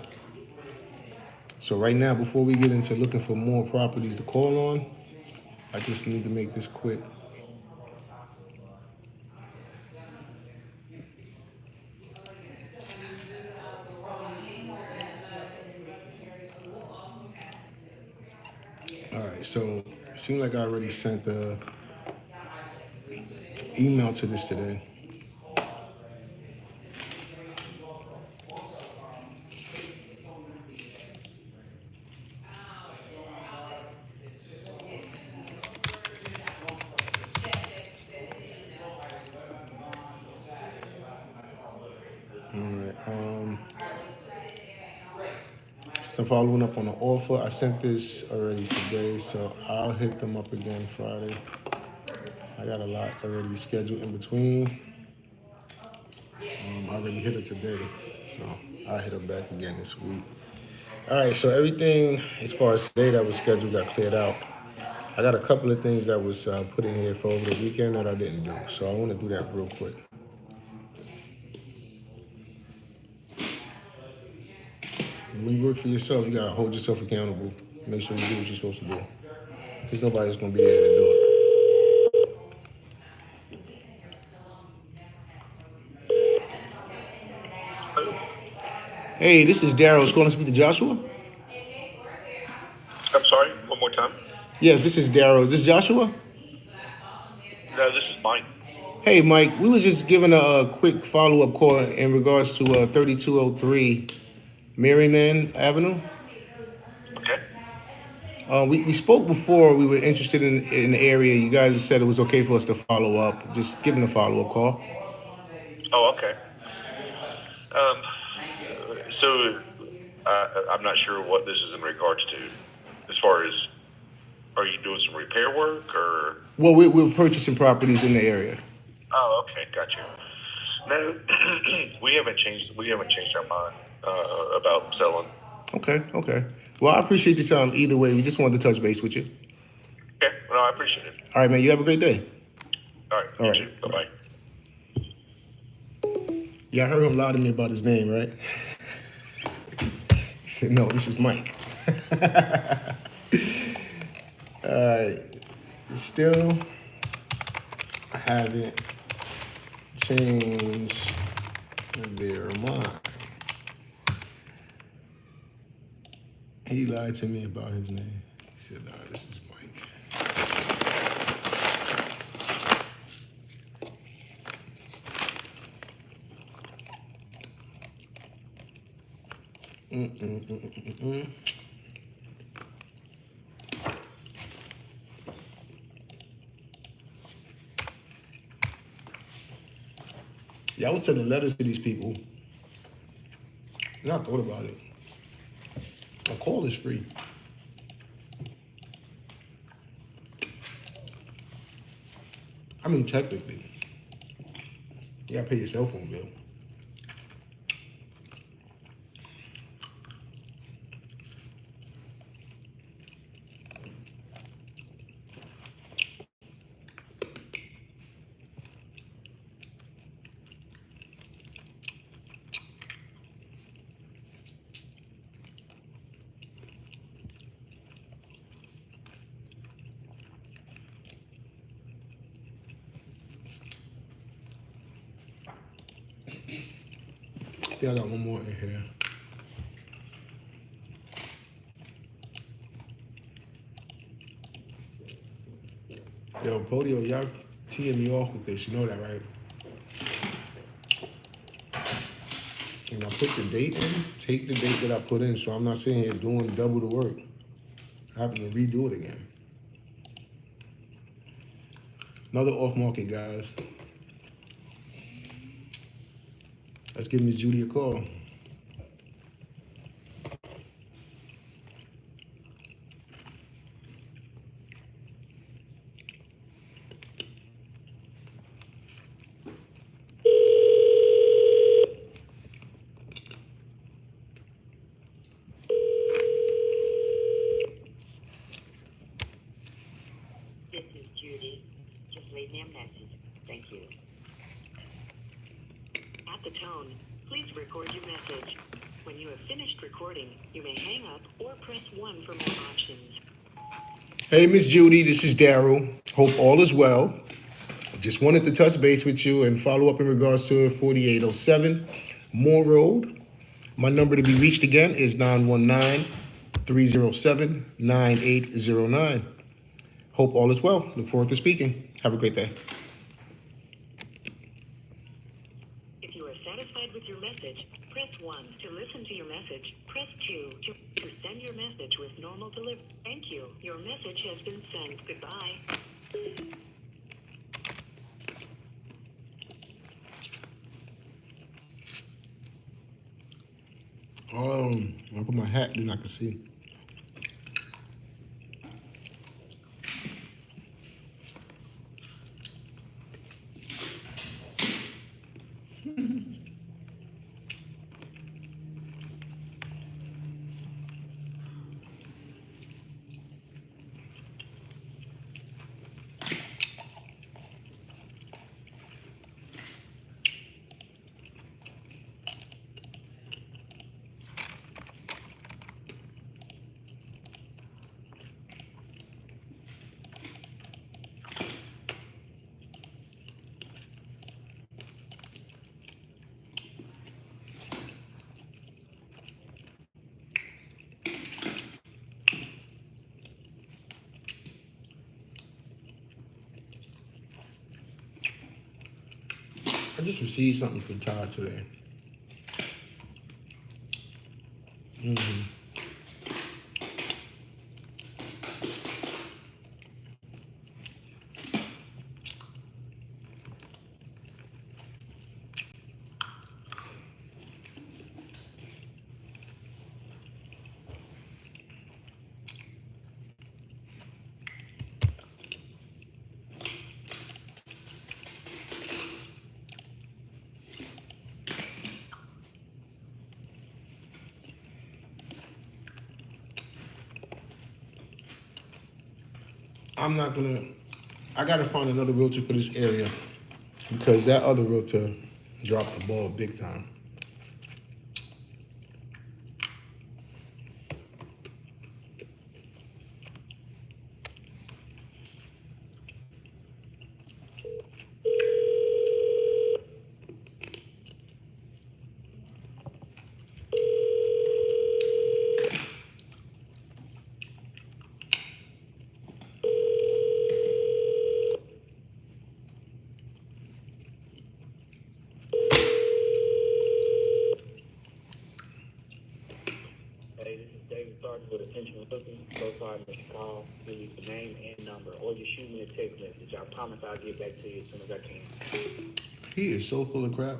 So right now, before we get into looking for more properties to call on, I just need to make this quick. All right, so it seems like I already sent the email to this today. All right, so following up on the offer, I sent this already today, so I'll hit them up again Friday. I got a lot already scheduled in between. I already hit it today, so I'll hit them back again this week. All right, so everything as far as today that was scheduled got cleared out. I got a couple of things that was put in here for over the weekend that I didn't do, so I want to do that real quick. When you work for yourself, you gotta hold yourself accountable. Make sure you do what you're supposed to do, because nobody's gonna be able to do it. Hey, this is Daryl. I was calling to speak to Joshua. I'm sorry, one more time. Yes, this is Daryl. Is this Joshua? No, this is Mike. Hey, Mike. We was just giving a quick follow-up call in regards to 3203 Merriman Avenue. Okay. We spoke before. We were interested in the area. You guys said it was okay for us to follow up. Just giving a follow-up call. Oh, okay. Um, so I'm not sure what this is in regards to. As far as, are you doing some repair work or? Well, we're purchasing properties in the area. Oh, okay, gotcha. No, we haven't changed. We haven't changed our mind about selling. Okay. Well, I appreciate your time either way. We just wanted to touch base with you. Okay, well, I appreciate it. All right, man. You have a great day. All right, All you right. too. Bye bye. Yeah, I heard him lie to me about his name, right? He said, no, this is Mike. All right. Still haven't changed their mind. He lied to me about his name. He said, no, this is Mike. Yeah, I was sending letters to these people. And I thought about it. A call is free. I mean, technically, you gotta pay your cell phone bill. I think I got one more in here. Yo, Podio, y'all teeing me off with this. You know that, right? When I put the date in, take the date that I put in, so I'm not sitting here doing double the work. Having to redo it again. Another off market, guys. Let's give Miss Judy a call. This is Judy. Just leave me a message. Thank you. At the tone, please record your message. When you have finished recording, you may hang up or press 1 for more options. Hey, Miss Judy, this is Daryl. Hope all is well. Just wanted to touch base with you and follow up in regards to 4807 Moore Road. My number to be reached again is 919-307-9809. Hope all is well. Look forward to speaking. Have a great day. If you are satisfied with your message, press 1 to listen to your message. Press 2 to send your message with normal delivery. Thank you. Your message has been sent. Goodbye. I'll put my hat, then I can see. I just received something from Todd today. I gotta find another realtor for this area because that other realtor dropped the ball big time. Hey, this is David Sargent with Attention Looking. So sorry I missed your call. Leave the name and number, or just shoot me a text message. I promise I'll get back to you as soon as I can. He is so full of crap.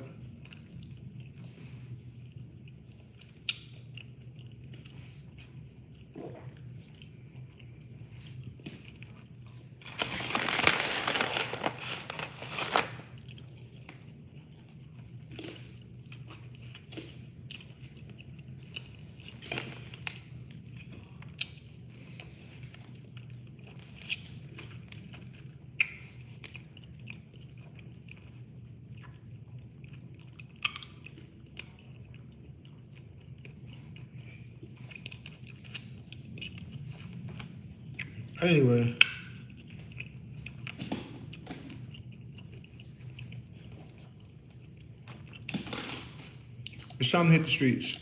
Anyway, it's time to hit the streets.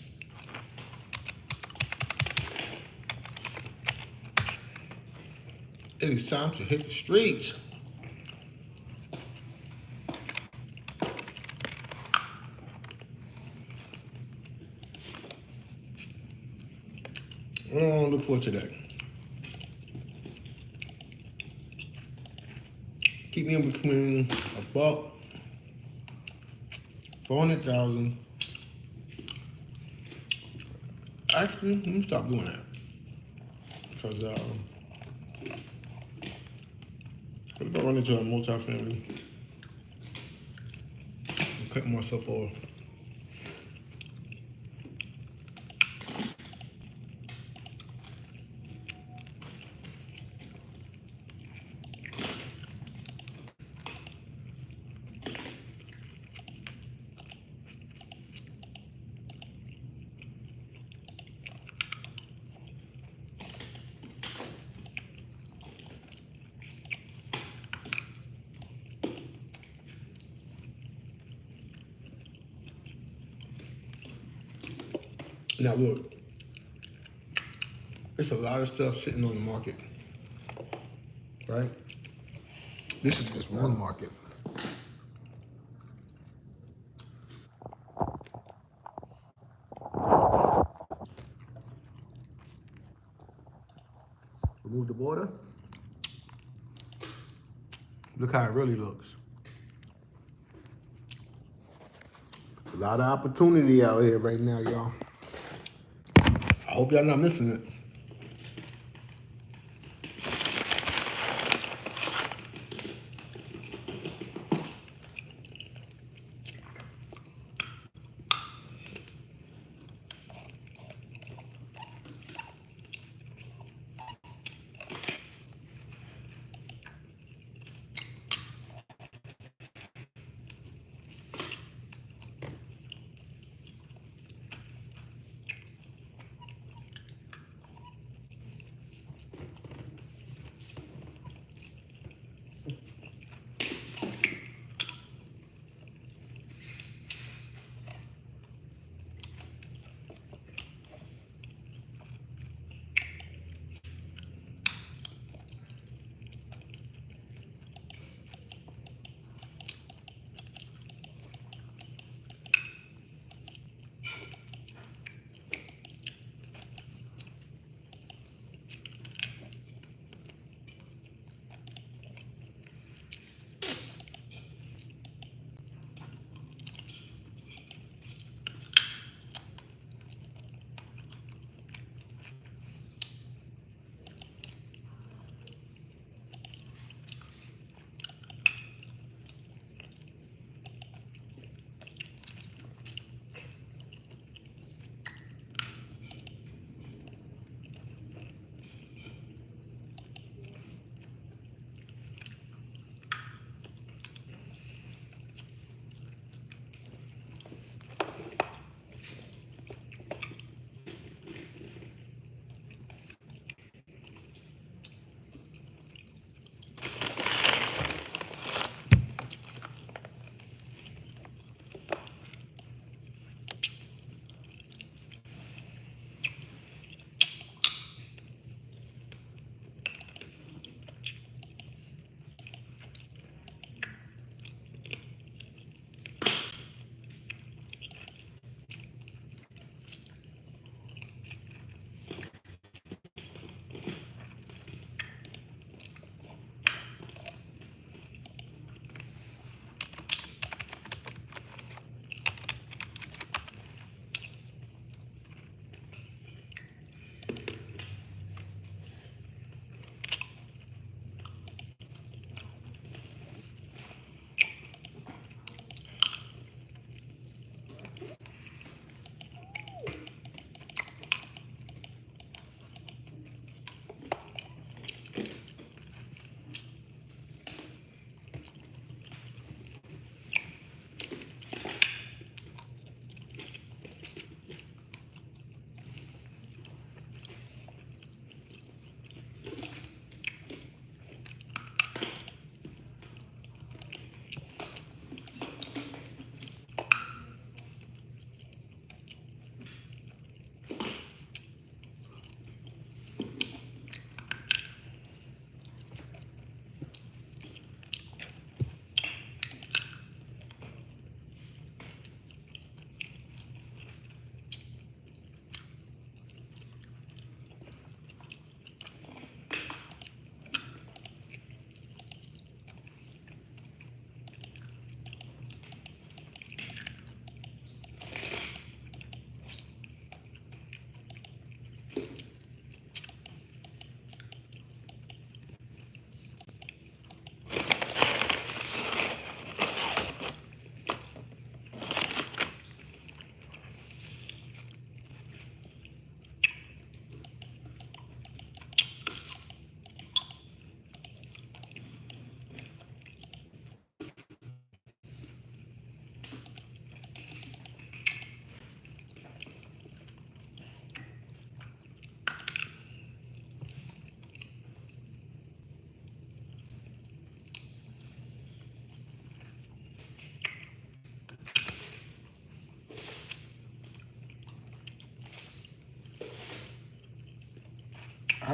It is time to hit the streets. What do I want to look for today? Keep me in between a buck, 400,000. Actually, let me stop doing that. Because if I run into a multifamily, I'm cutting myself off. Now look, it's a lot of stuff sitting on the market, right? This is just one market. Remove the border. Look how it really looks. A lot of opportunity out here right now, y'all. I hope y'all not missing it.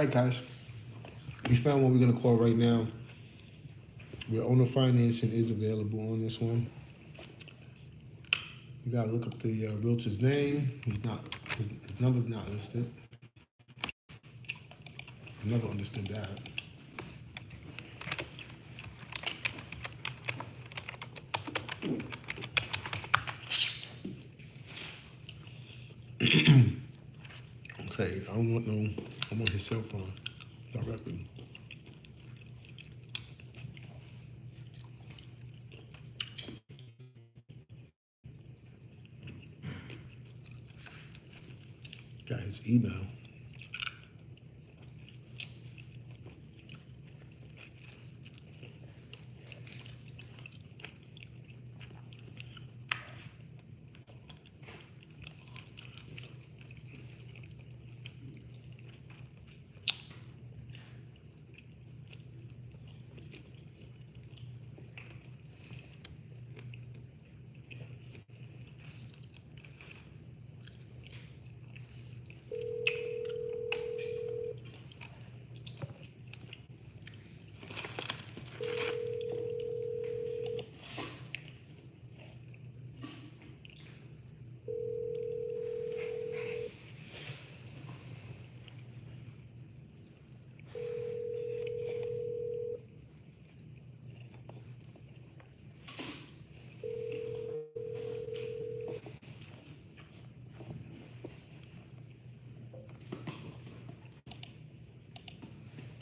right, guys. We found what we're gonna call right now. Where owner financing is available on this one. You gotta look up the realtor's name. His number's not listed. I never understood that. Okay, I want his cell phone directly. Got his email.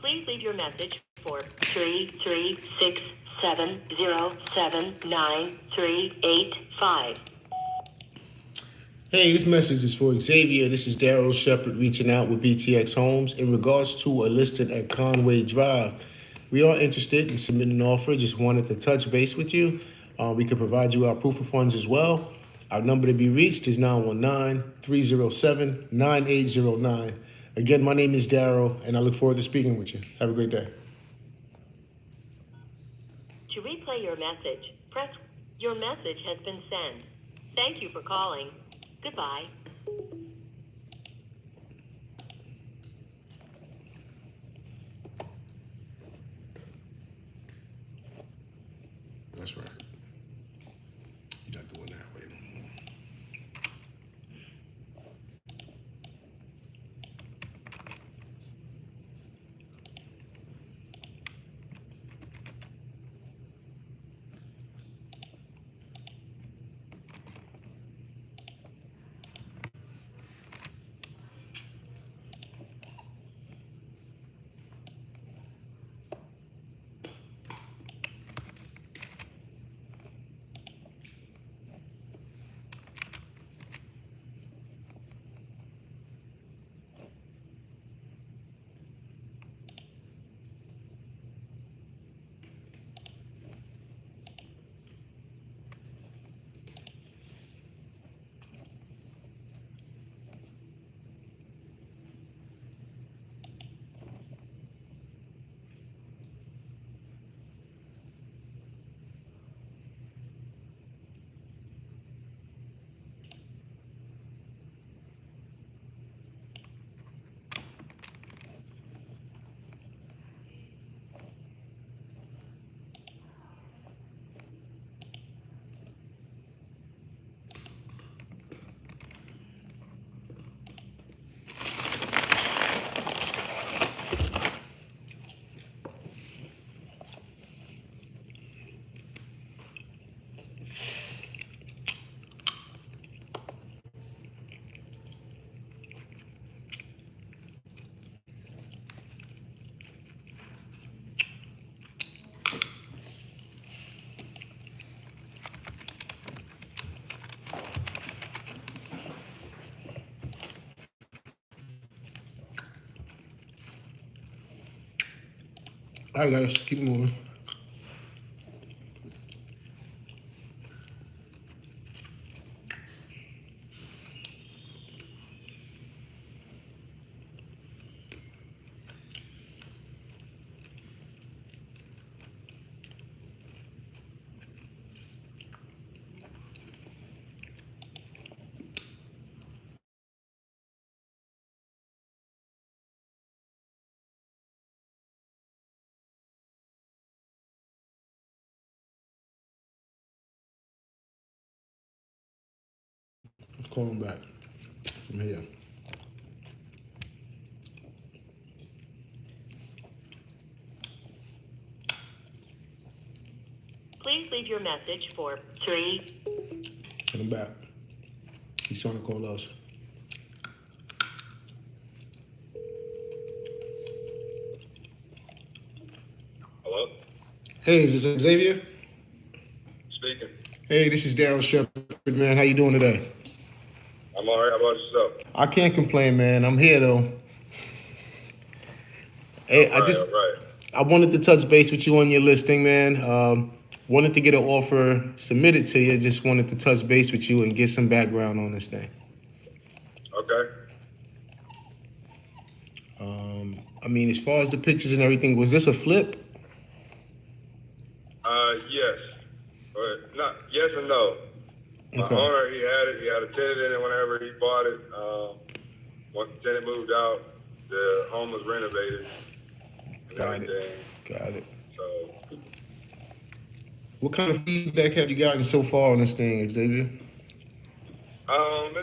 Please leave your message for 33670793885. Hey, this message is for Xavier. This is Daryl Shepard reaching out with BTX Homes in regards to a listing at Conway Drive. We are interested in submitting an offer. Just wanted to touch base with you. We can provide you our proof of funds as well. Our number to be reached is 919-307-9809. Again, my name is Daryl, and I look forward to speaking with you. Have a great day. To replay your message, press your message has been sent. Thank you for calling. Goodbye. That's right. You're not doing that way no more. All right, guys, keep moving. Call him back from here. Please leave your message for 3. Call him back. He's trying to call us. Hello? Hey, is this Xavier? Speaking. Hey, this is Daryl Shepard, man. How you doing today? I'm all right. How about yourself? I can't complain, man. I'm here though. Hey, All right. I wanted to touch base with you on your listing, man. Wanted to get an offer submitted to you. Just wanted to touch base with you and get some background on this thing. Okay. I mean, as far as the pictures and everything, was this a flip? Yes. But not yes and no. My Okay. owner, he had a tenant in it whenever he bought it. Once the tenant moved out, the home was renovated and Got it. everything. Got it. So, What kind of feedback have you gotten so far on this thing, Xavier?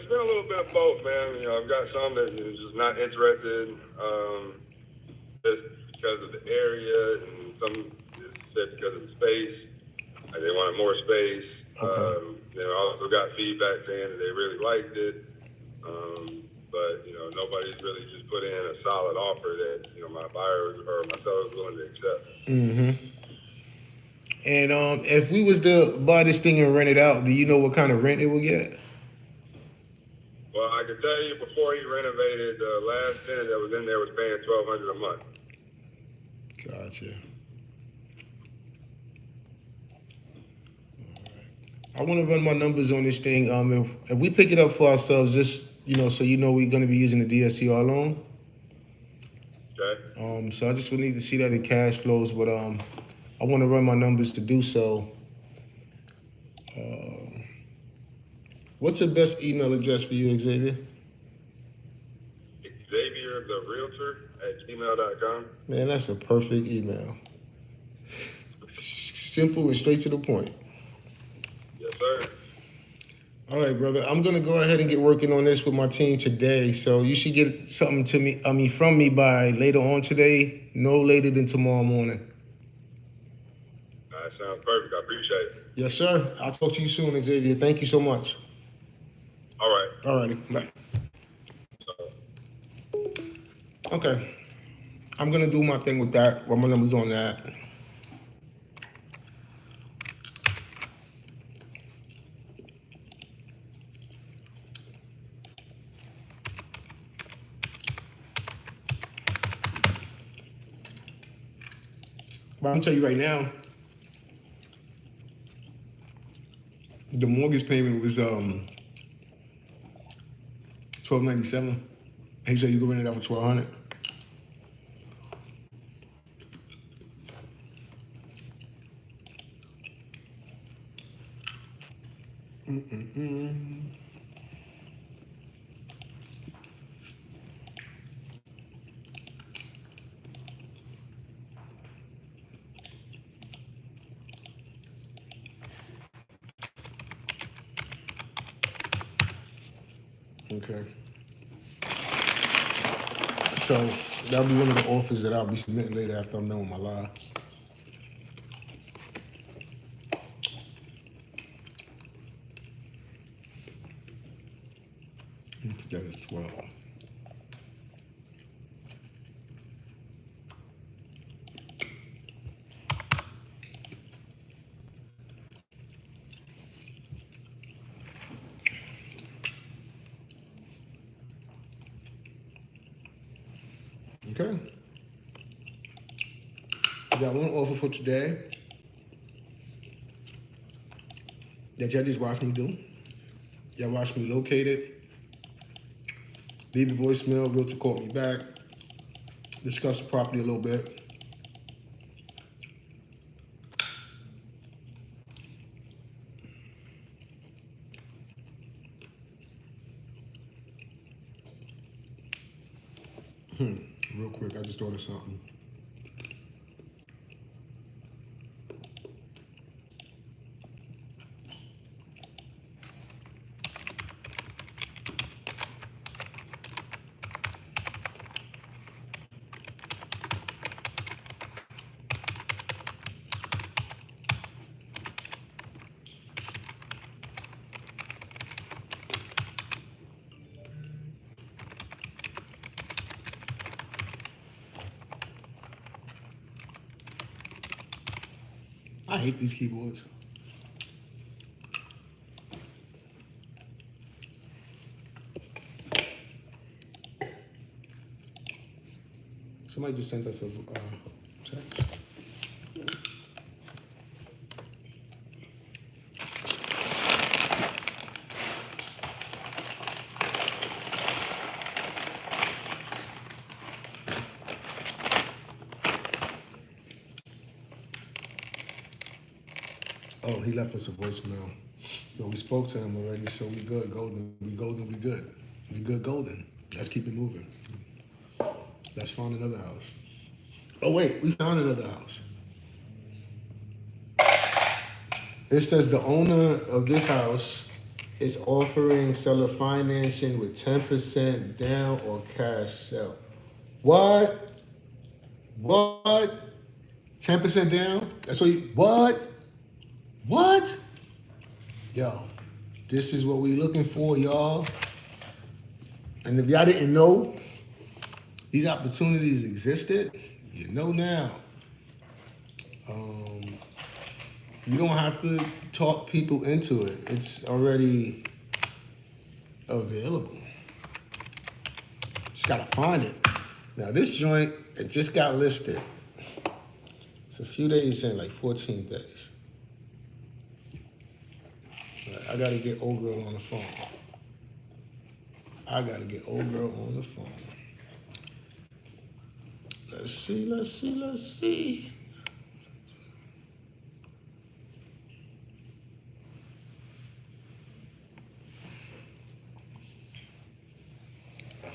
it's been a little bit of both, man. You know, I've got some that is just not interested, just because of the area, and some just said because of the space, and they wanted more space. Okay. I also got feedback saying that they really liked it, but nobody's really just put in a solid offer that my buyers or my sellers willing to accept. Mm-hmm. And if we was to buy this thing and rent it out, do you know what kind of rent it will get? Well, I can tell you, before he renovated, the last tenant that was in there was paying $1,200 a month. Gotcha. I want to run my numbers on this thing. If we pick it up for ourselves, just so we're going to be using the DSCR loan. Okay. So I just would need to see that in cash flows, but I want to run my numbers to do so. What's the best email address for you, Xavier? Xavier the Realtor at gmail.com. Man, that's a perfect email. Simple and straight to the point. Yes, sir. All right, brother. I'm gonna go ahead and get working on this with my team today. So you should get something from me by later on today, no later than tomorrow morning. That sounds perfect. I appreciate it. Yes, sir. I'll talk to you soon, Xavier. Thank you so much. All right. All righty. Bye. Okay. I'm gonna do my thing with that. Run my numbers on that. But I'm tell you right now, the mortgage payment was $1,297. He said you can rent it out for $1,200. Okay. So that'll be one of the offers that I'll be submitting later after I'm done with my live. That is 12. Okay. We got one offer for today that y'all just watched me do. Y'all watched me locate it, leave a voicemail, realtor called me back, discuss the property a little bit. Real quick, I just thought of something. I hate these keyboards. Somebody just sent us a text. Oh, he left us a voicemail. But we spoke to him already, so we good, golden. We golden, we good. We good, golden. Let's keep it moving. Let's find another house. Oh, wait, we found another house. It says the owner of this house is offering seller financing with 10% down or cash sell. What? What? 10% down? That's what you, what? What? Yo, this is what we looking for, y'all. And if y'all didn't know, these opportunities existed, you know now. You don't have to talk people into it. It's already available. Just gotta find it. Now this joint, it just got listed. It's a few days in, like 14 days. Right, I gotta get old girl on the phone. I gotta get old girl on the phone. Let's see, let's see, let's see.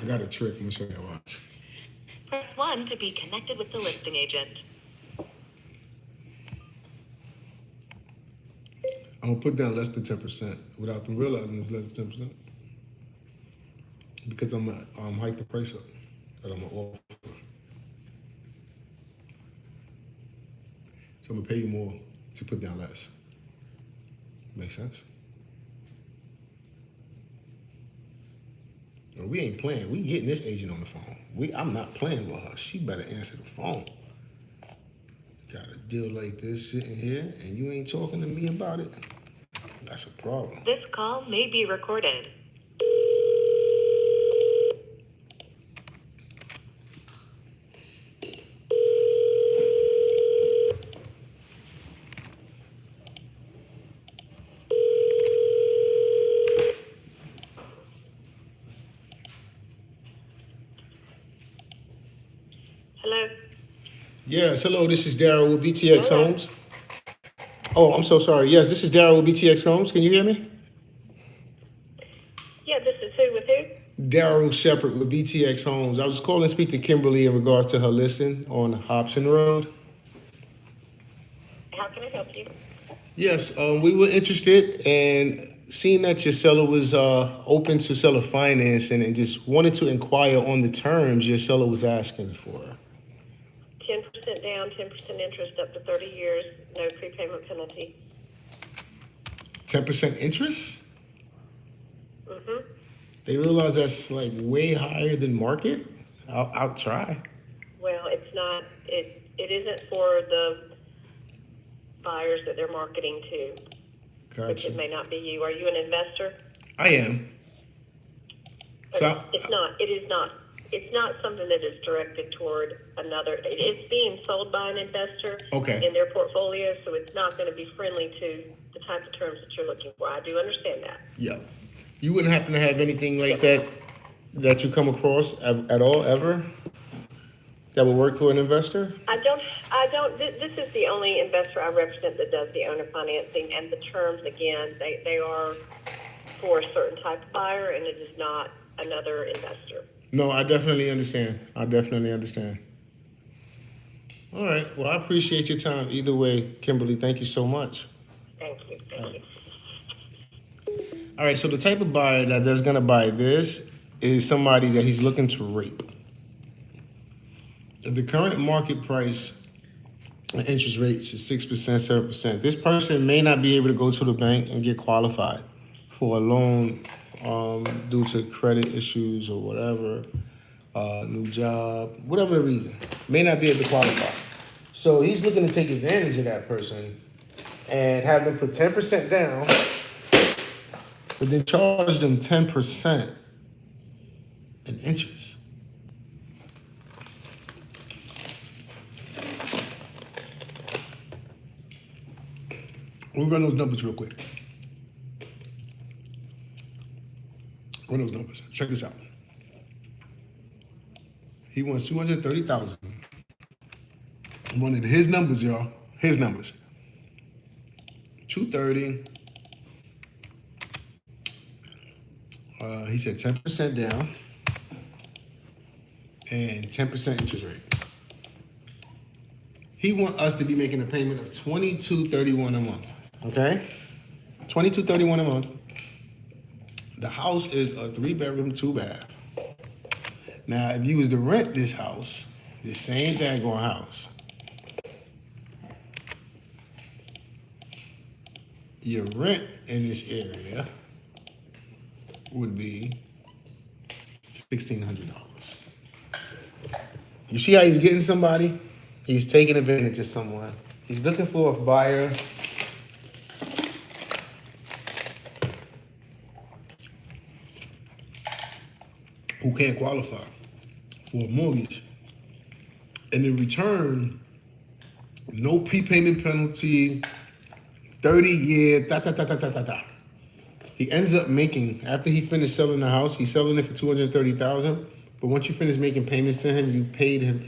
I got a trick, let me show you how. Watch. Press 1 to be connected with the listing agent. I'm gonna put down less than 10% without them realizing it's less than 10%. Because I'm gonna hike the price up that I'm gonna offer. So I'm gonna pay you more to put down less. Make sense? No, we ain't playing. We getting this agent on the phone. I'm not playing with her. She better answer the phone. Got a deal like this sitting here and you ain't talking to me about it? That's a problem. This call may be recorded. Hello? Yes, hello, this is Daryl with BTX Homes. Oh, I'm so sorry. Yes, this is Daryl with BTX Homes. Can you hear me? Yeah, this is who with who? Daryl Shepard with BTX Homes. I was calling to speak to Kimberly in regards to her listing on Hobson Road. How can I help you? Yes, we were interested in seeing that your seller was open to seller financing and just wanted to inquire on the terms your seller was asking for. 10% down, 10% interest up to 30 years, no prepayment penalty. 10% interest? Mm-hmm. They realize that's like way higher than market? I'll try. Well, it's not, it isn't for the buyers that they're marketing to, which it Gotcha. may not be you. Are you an investor? I am. So It's not something that is directed toward another. It's being sold by an investor Okay. in their portfolio, so it's not going to be friendly to the type of terms that you're looking for. I do understand that. yeah. You wouldn't happen to have anything like that you come across at all, ever? That would work for an investor? I don't, this is the only investor I represent that does the owner financing, and the terms, again, they are for a certain type of buyer, and it is not another investor. No, I definitely understand. All right. Well, I appreciate your time. Either way, Kimberly, thank you so much. Thank you. All right. So the type of buyer that's going to buy this is somebody that he's looking to rape. The current market price interest rates is 6%, 7%. This person may not be able to go to the bank and get qualified for a loan due to credit issues or whatever, new job, whatever the reason, may not be able to qualify. So he's looking to take advantage of that person and have them put 10% down, but then charge them 10% in interest. We'll run those numbers real quick. Run those numbers. Check this out. He wants 230,000. I'm running his numbers, y'all. His numbers. 230. He said 10% down and 10% interest rate. He wants us to be making a payment of $22.31 a month. Okay? $22.31 a month. The house is a 3-bedroom, 2-bath. Now, if you was to rent this house, the same daggone house, your rent in this area would be $1,600. You see how he's getting somebody? He's taking advantage of someone. He's looking for a buyer who can't qualify for a mortgage. And in return, no prepayment penalty, 30-year, He ends up making, after he finished selling the house, he's selling it for $230,000. But once you finish making payments to him, you paid him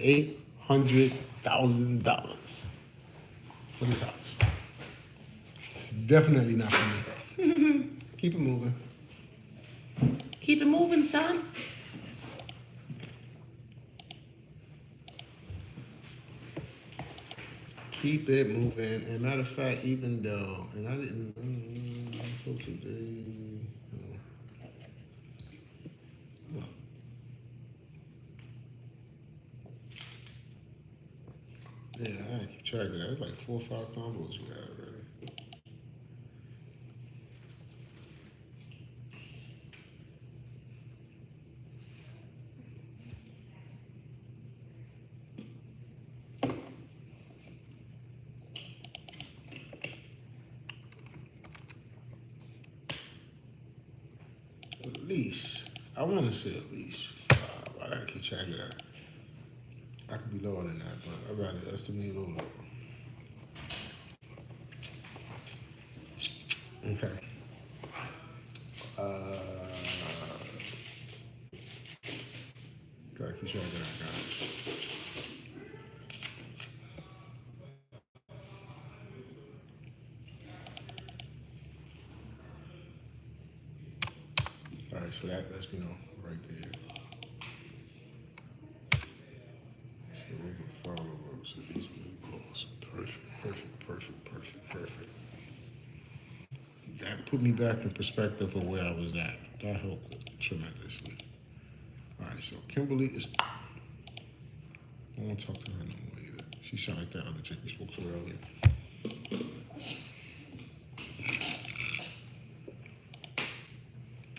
$800,000 for this house. It's definitely not for me. Keep it moving. Keep it moving, son. Keep it moving. And matter of fact, even though, and I didn't, so today, no. Yeah, I keep track of that. It's like 4 or 5 combos we had already. At least, I want to say at least 5. I gotta keep track of that. I could be lower than that, but I'd rather estimate a little lower. Okay. Gotta keep track of that, guys. All right, so that lets me know right there. So we can follow up. So these blue calls. Perfect. That put me back in perspective of where I was at. That helped tremendously. All right, so Kimberly is. I don't want to talk to her no more either. She sounded like that other chick we spoke to earlier.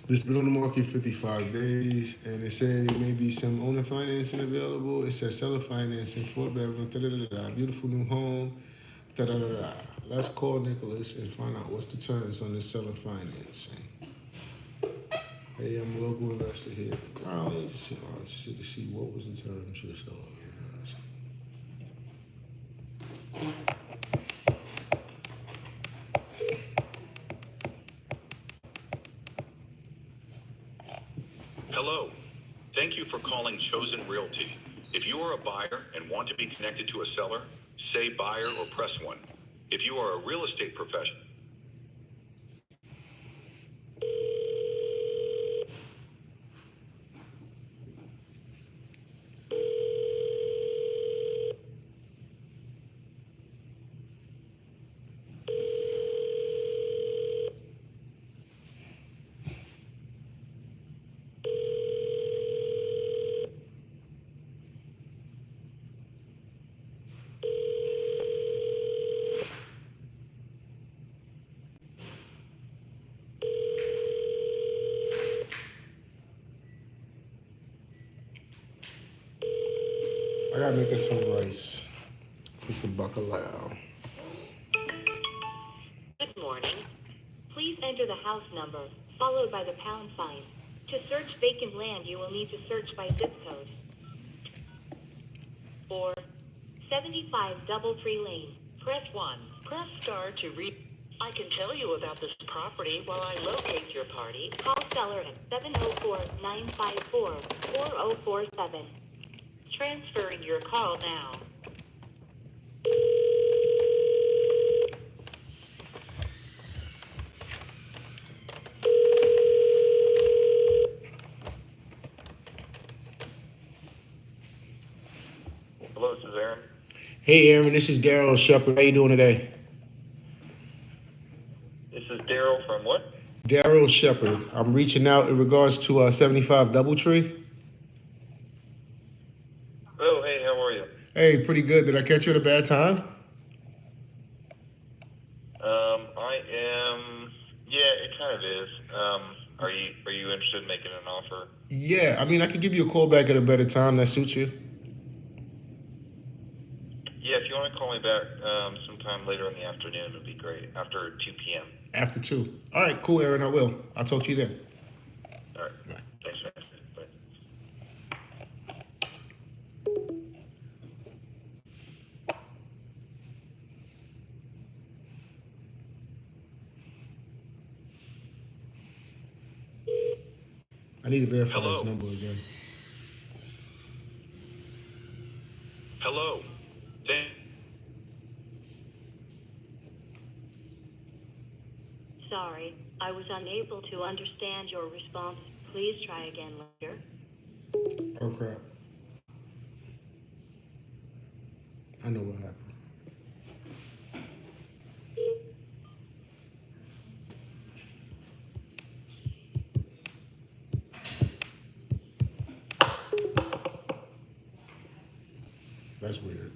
It's been on the market 55 days, and it said there may be some owner financing available. It says seller financing, 4-bedroom, beautiful new home, Let's call Nicholas and find out what's the terms on this seller financing. Hey, I'm a local investor here. I'm interested to see what was the terms for the seller. Hello. Thank you for calling Chosen Realty. If you are a buyer and want to be connected to a seller, say buyer or press 1. If you are a real estate professional, I gotta make us some rice. We can bacalao. morning. Please enter the house number, followed by the pound sign. To search vacant land, you will need to search by zip code. Or 75 Doubletree Lane. Press 1. Press star to read. I can tell you about this property while I locate your party. Call seller at 704-954-4047. Transferring your call now. Hello, this is Aaron. Hey, Aaron, this is Daryl Shepard. How you doing today? This is Daryl from what? Daryl Shepard. I'm reaching out in regards to 75 Doubletree. Oh, hey, how are you? Hey, pretty good. Did I catch you at a bad time? I am. Yeah, it kind of is. Are you interested in making an offer? Yeah, I mean, I could give you a call back at a better time that suits you. Yeah, if you want to call me back sometime later in the afternoon, it'd be great. After 2 p.m. After 2. All right, cool, Aaron. I will. I'll talk to you then. All right. Bye. Thanks, man. Bye. I need to verify Hello. his number again. Hello. Sorry, I was unable to understand your response. Please try again later. Oh, crap. I know what happened. That's weird.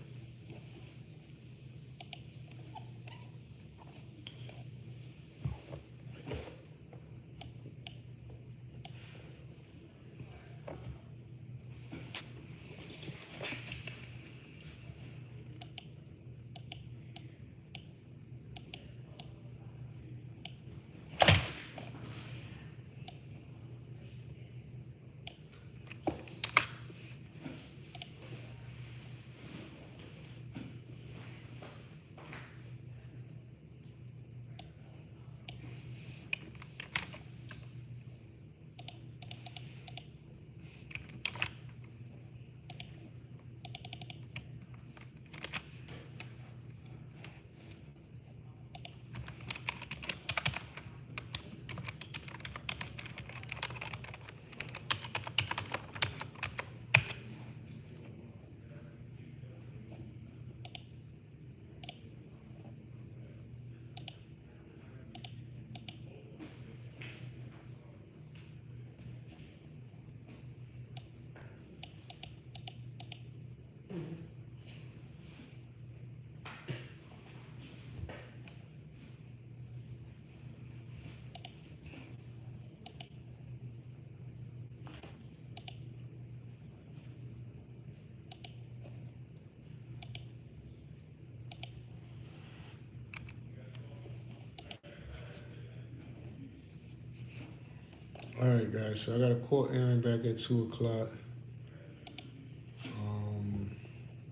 All right, guys. So I got to call Aaron back at 2 o'clock.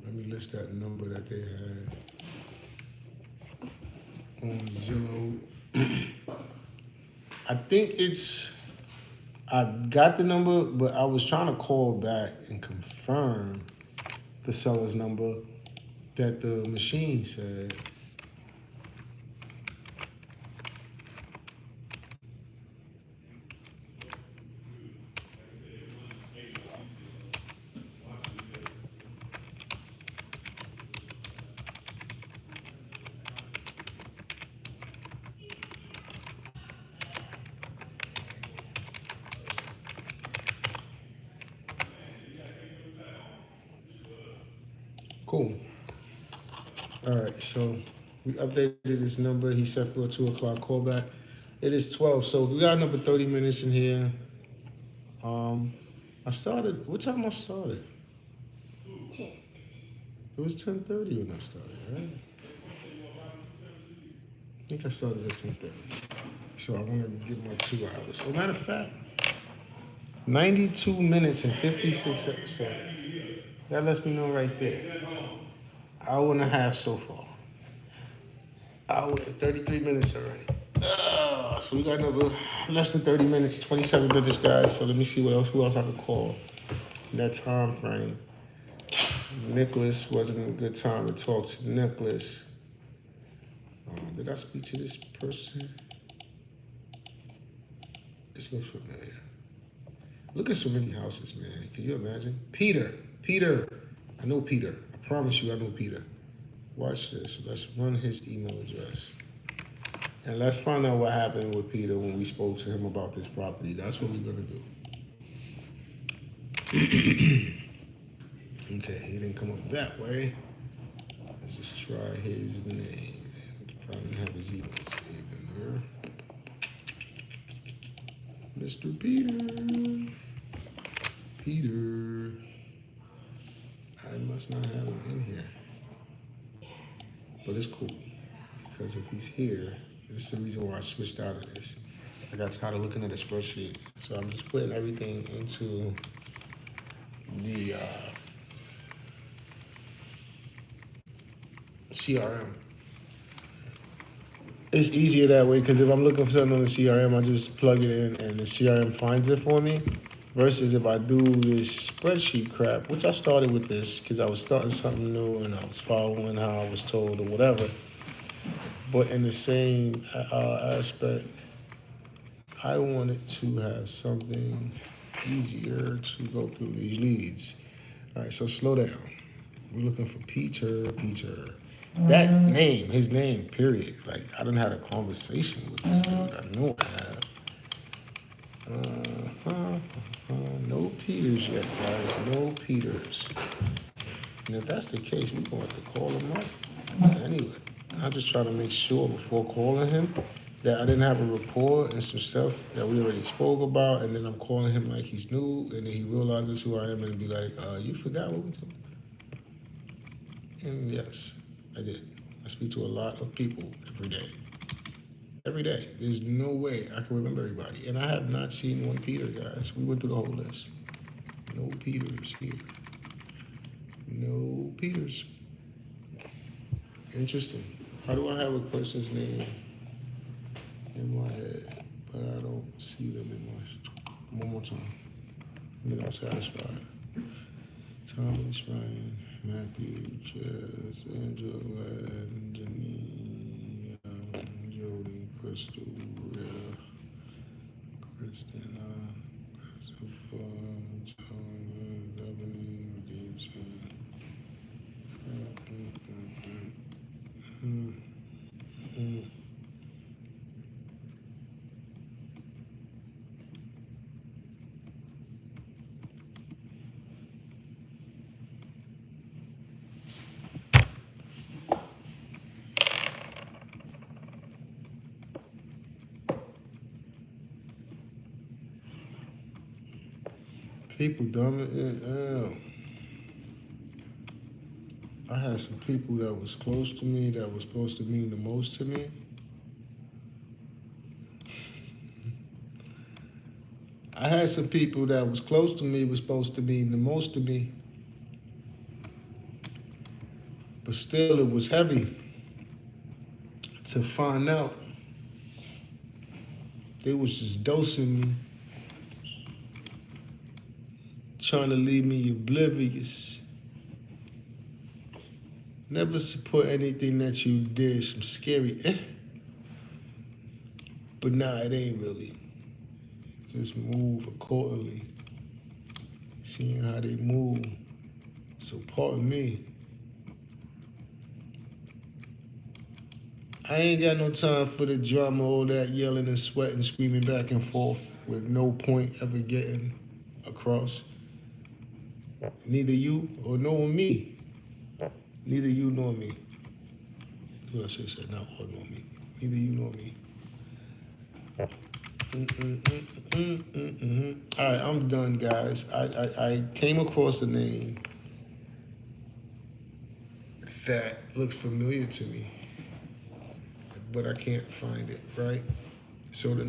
Let me list that number that they had on Zillow. I think I got the number, but I was trying to call back and confirm the seller's number that the machine said. Cool. All right, so we updated his number. He set for a 2 o'clock callback. It is 12, so we got another 30 minutes in here. I started, what time I started? 10. It was 10:30 when I started, right? I think I started at 10:30. So I want to get my 2 hours. As a matter of fact, 92 minutes and 56 seconds. That lets me know right there. Hour and a half so far. Hour and 33 minutes already. So we got another less than 30 minutes, 27 minutes, guys. So let me see who else I could call in that time frame. Nicholas wasn't a good time to talk to Nicholas. Did I speak to this person? This looks familiar. Look at so many houses, man. Can you imagine? Peter. I know Peter. I promise you I know Peter. Watch this. Let's run his email address. And let's find out what happened with Peter when we spoke to him about this property. That's what we're going to do. Okay, he didn't come up that way. Let's just try his name. Probably have his email saved in there. Mr. Peter. Peter. I must not have him in here. But it's cool. Because if he's here, this is the reason why I switched out of this. I got tired of looking at a spreadsheet. So I'm just putting everything into the CRM. It's easier that way because if I'm looking for something on the CRM, I just plug it in and the CRM finds it for me. Versus if I do this spreadsheet crap, which I started with this because I was starting something new and I was following how I was told or whatever. But in the same aspect, I wanted to have something easier to go through these leads. All right, so slow down. We're looking for Peter. That name, his name, period. Like, I done had a conversation with this dude. I know I have. No Peters yet, guys. No Peters. And if that's the case, we're going to have to call him up. Anyway, I just try to make sure before calling him that I didn't have a rapport and some stuff that we already spoke about. And then I'm calling him like he's new. And then he realizes who I am and be like, you forgot what we talked about? And yes, I did. I speak to a lot of people every day. Every day. There's no way I can remember everybody. And I have not seen one Peter, guys. We went through the whole list. No Peters here. No Peters. Interesting. How do I have a person's name in my head, but I don't see them in my... One more time. And then I'm satisfied. Thomas, Ryan, Matthew, Jess, Angela, Janine, Jody, Crystal, Rhea, Christina, Christopher, John, Ebony, Jason. People dumb it. I had some people that was close to me that was supposed to mean the most to me. I had some people that was close to me was supposed to mean the most to me. But still, it was heavy to find out they was just dosing me, trying to leave me oblivious. Never support anything that you did, some scary, But nah, it ain't really. Just move accordingly. Seeing how they move. So pardon me. I ain't got no time for the drama, all that yelling and sweating, screaming back and forth with no point ever getting across. Neither you or nor me. Neither you nor me. What I should have said, not or nor me. Neither you nor me. All right, I'm done, guys. I came across a name that looks familiar to me. but I can't find it, right? So the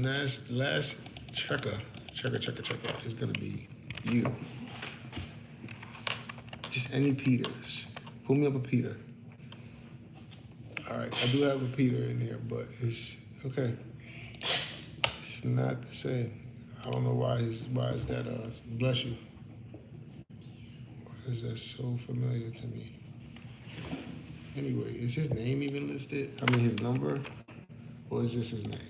last checker is gonna be you. Just any Peters. Pull me up a Peter. All right, I do have a Peter in there, but it's okay. It's not the same. I don't know why is that bless you. Why is that so familiar to me? Anyway, is his name even listed? I mean his number? Or is this his name?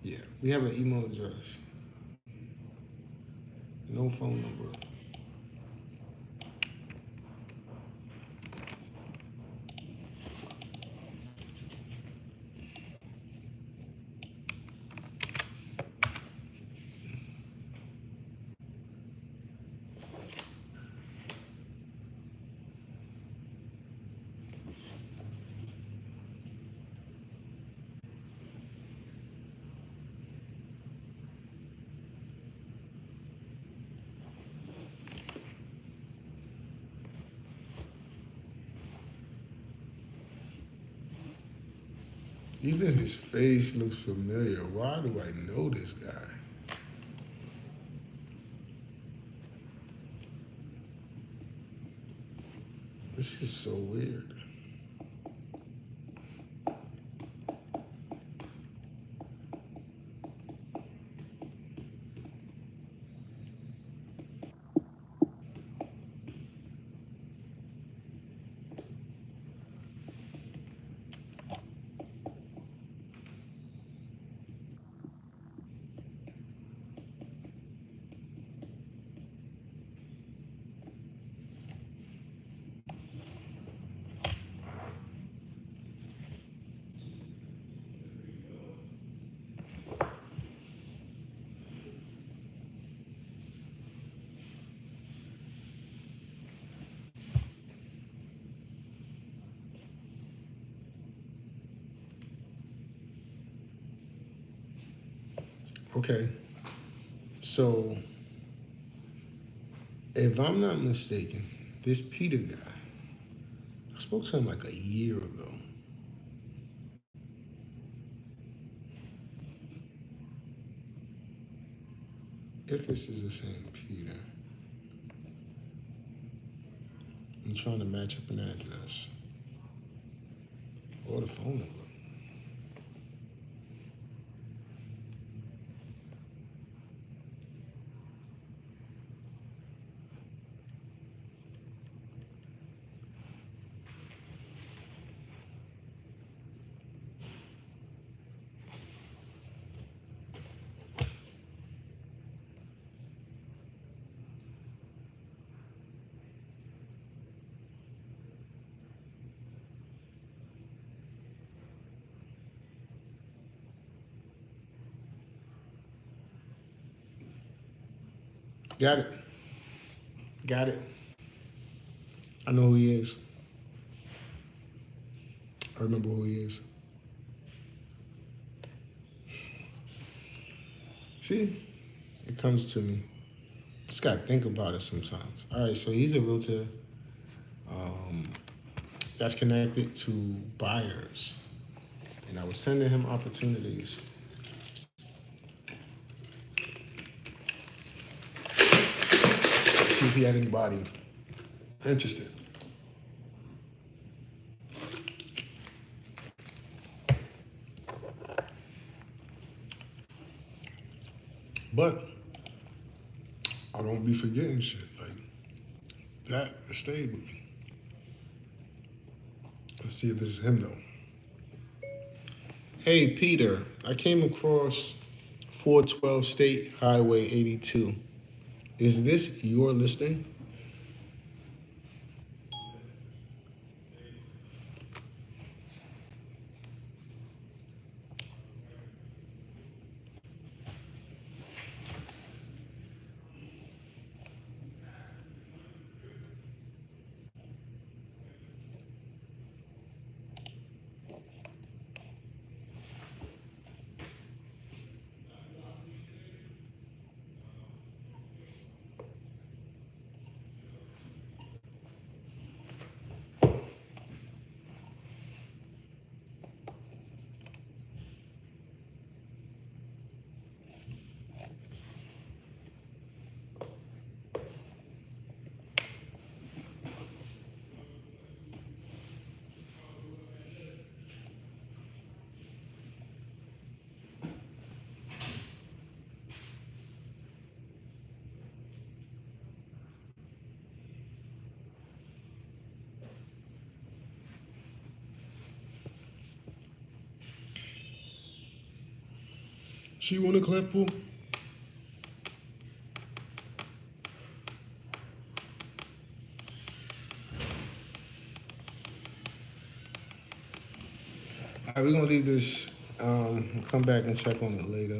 Yeah, we have an email address. No phone number. Even his face looks familiar. Why do I know this guy? This is so weird. Okay, so if I'm not mistaken, this Peter guy, I spoke to him like a year ago. If this is the same Peter, I'm trying to match up an address or the phone number. Got it. Got it. I know who he is. I remember who he is. See, it comes to me. Just gotta think about it sometimes. All right, so he's a realtor that's connected to buyers, and I was sending him opportunities. See if he had anybody interested. But I don't be forgetting shit like that. Stayed with me. Let's see if this is him though. Hey Peter, I came across 412 State Highway 82. Is this your listing? She wanna clap for? All right, we're gonna leave this. Come back and check on it later.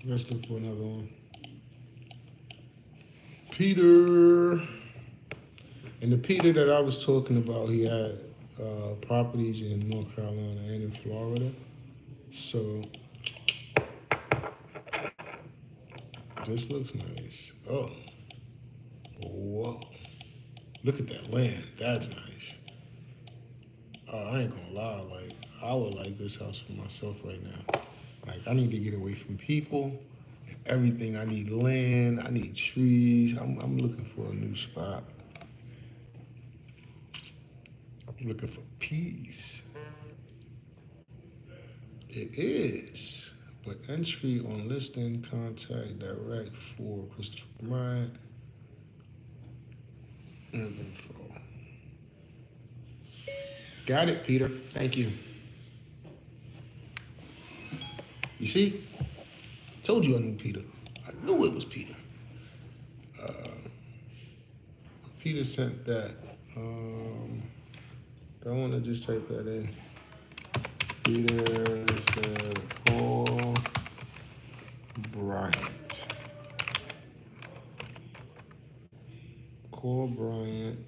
Let's look for another one. Peter. And the Peter that I was talking about, he had properties in North Carolina and in Florida. So this looks nice. Oh, whoa. Look at that land. That's nice. I ain't gonna lie, like, I would like this house for myself right now. Like, I need to get away from people and everything. I need land, I need trees. I'm looking for a new spot. I'm looking for peace. It is. But entry on listing, contact direct for Christopher Bryant. And info. Got it, Peter. Thank you. You see? Told you I knew Peter. I knew it was Peter. Peter sent that. I want to just type that in. Peter said, call Bryant. Call Bryant.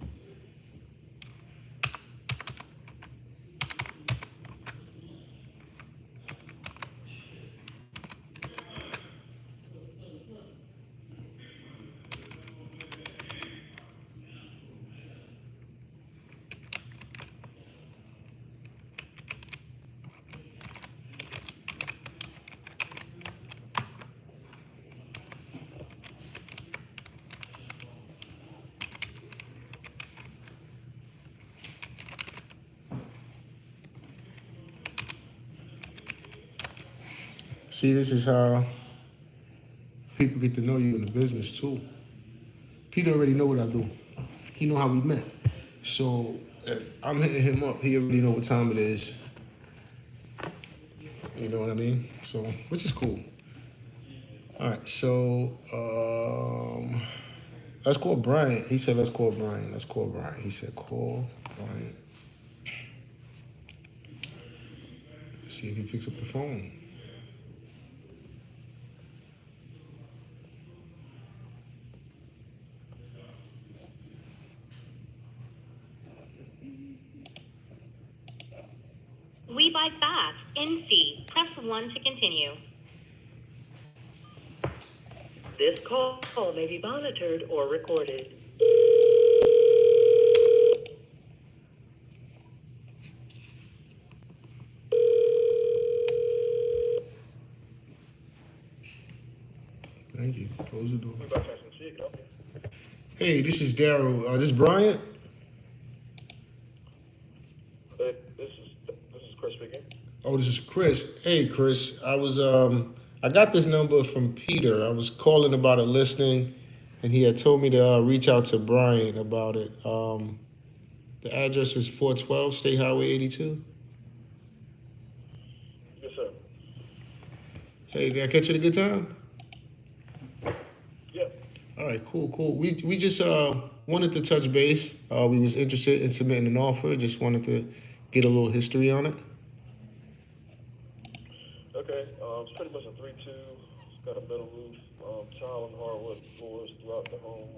See, this is how people get to know you in the business too. Peter already know what I do. He know how we met. So if I'm hitting him up, he already know what time it is. You know what I mean? So, which is cool. All right, so let's call Brian. He said, let's call Brian. Let's call Brian. He said, call Brian. Let's see if he picks up the phone. We buy fast. NC. Press 1 to continue. This call may be monitored or recorded. Thank you. Close the door. Hey, this is Daryl. This is Brian. This is Chris speaking. Oh, this is Chris. Hey, Chris. I got this number from Peter. I was calling about a listing, and he had told me to reach out to Brian about it. The address is 412 State Highway 82. Yes, sir. Hey, did I catch you at a good time? Yeah. All right, cool. We just wanted to touch base. We was interested in submitting an offer. Just wanted to get a little history on it. Okay. It's pretty much a 3-2. It's got a metal roof, tile and hardwood floors throughout the home.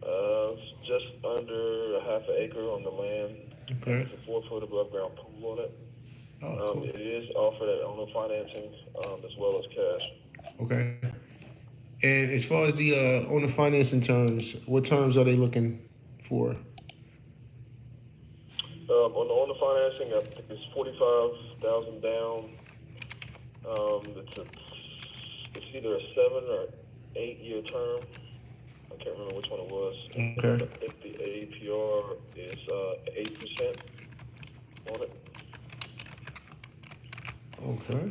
It's just under a half an acre on the land. Okay. It's a 4-foot above ground pool on it. Oh, cool. It is offered at owner financing, as well as cash. Okay. And as far as the owner financing terms, what terms are they looking for? On the owner financing, I think it's 45,000 down. It's either a 7 or 8 year term. I can't remember which one it was. Okay. I think the APR is 8% on it. Okay.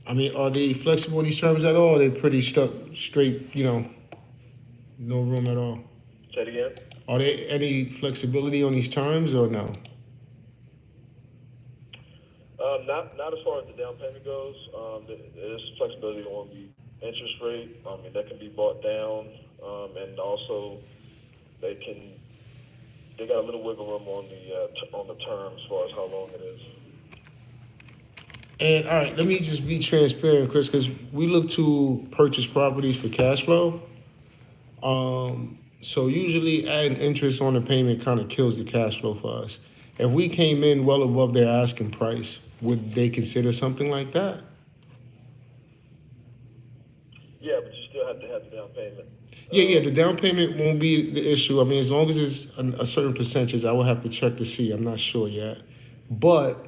I mean, are they flexible in these terms at all? Or are they pretty stuck straight, no room at all? Say it again. Are there any flexibility on these terms or no? Not as far as the down payment goes. There's flexibility on the interest rate. I mean, that can be brought down, and also they got a little wiggle room on the term as far as how long it is. And all right, let me just be transparent, Chris, because we look to purchase properties for cash flow. So usually adding interest on the payment kind of kills the cash flow for us. If we came in well above their asking price, would they consider something like that? Yeah, but you still have to have the down payment. Yeah, the down payment won't be the issue. I mean, as long as it's a certain percentage, I will have to check to see. I'm not sure yet. But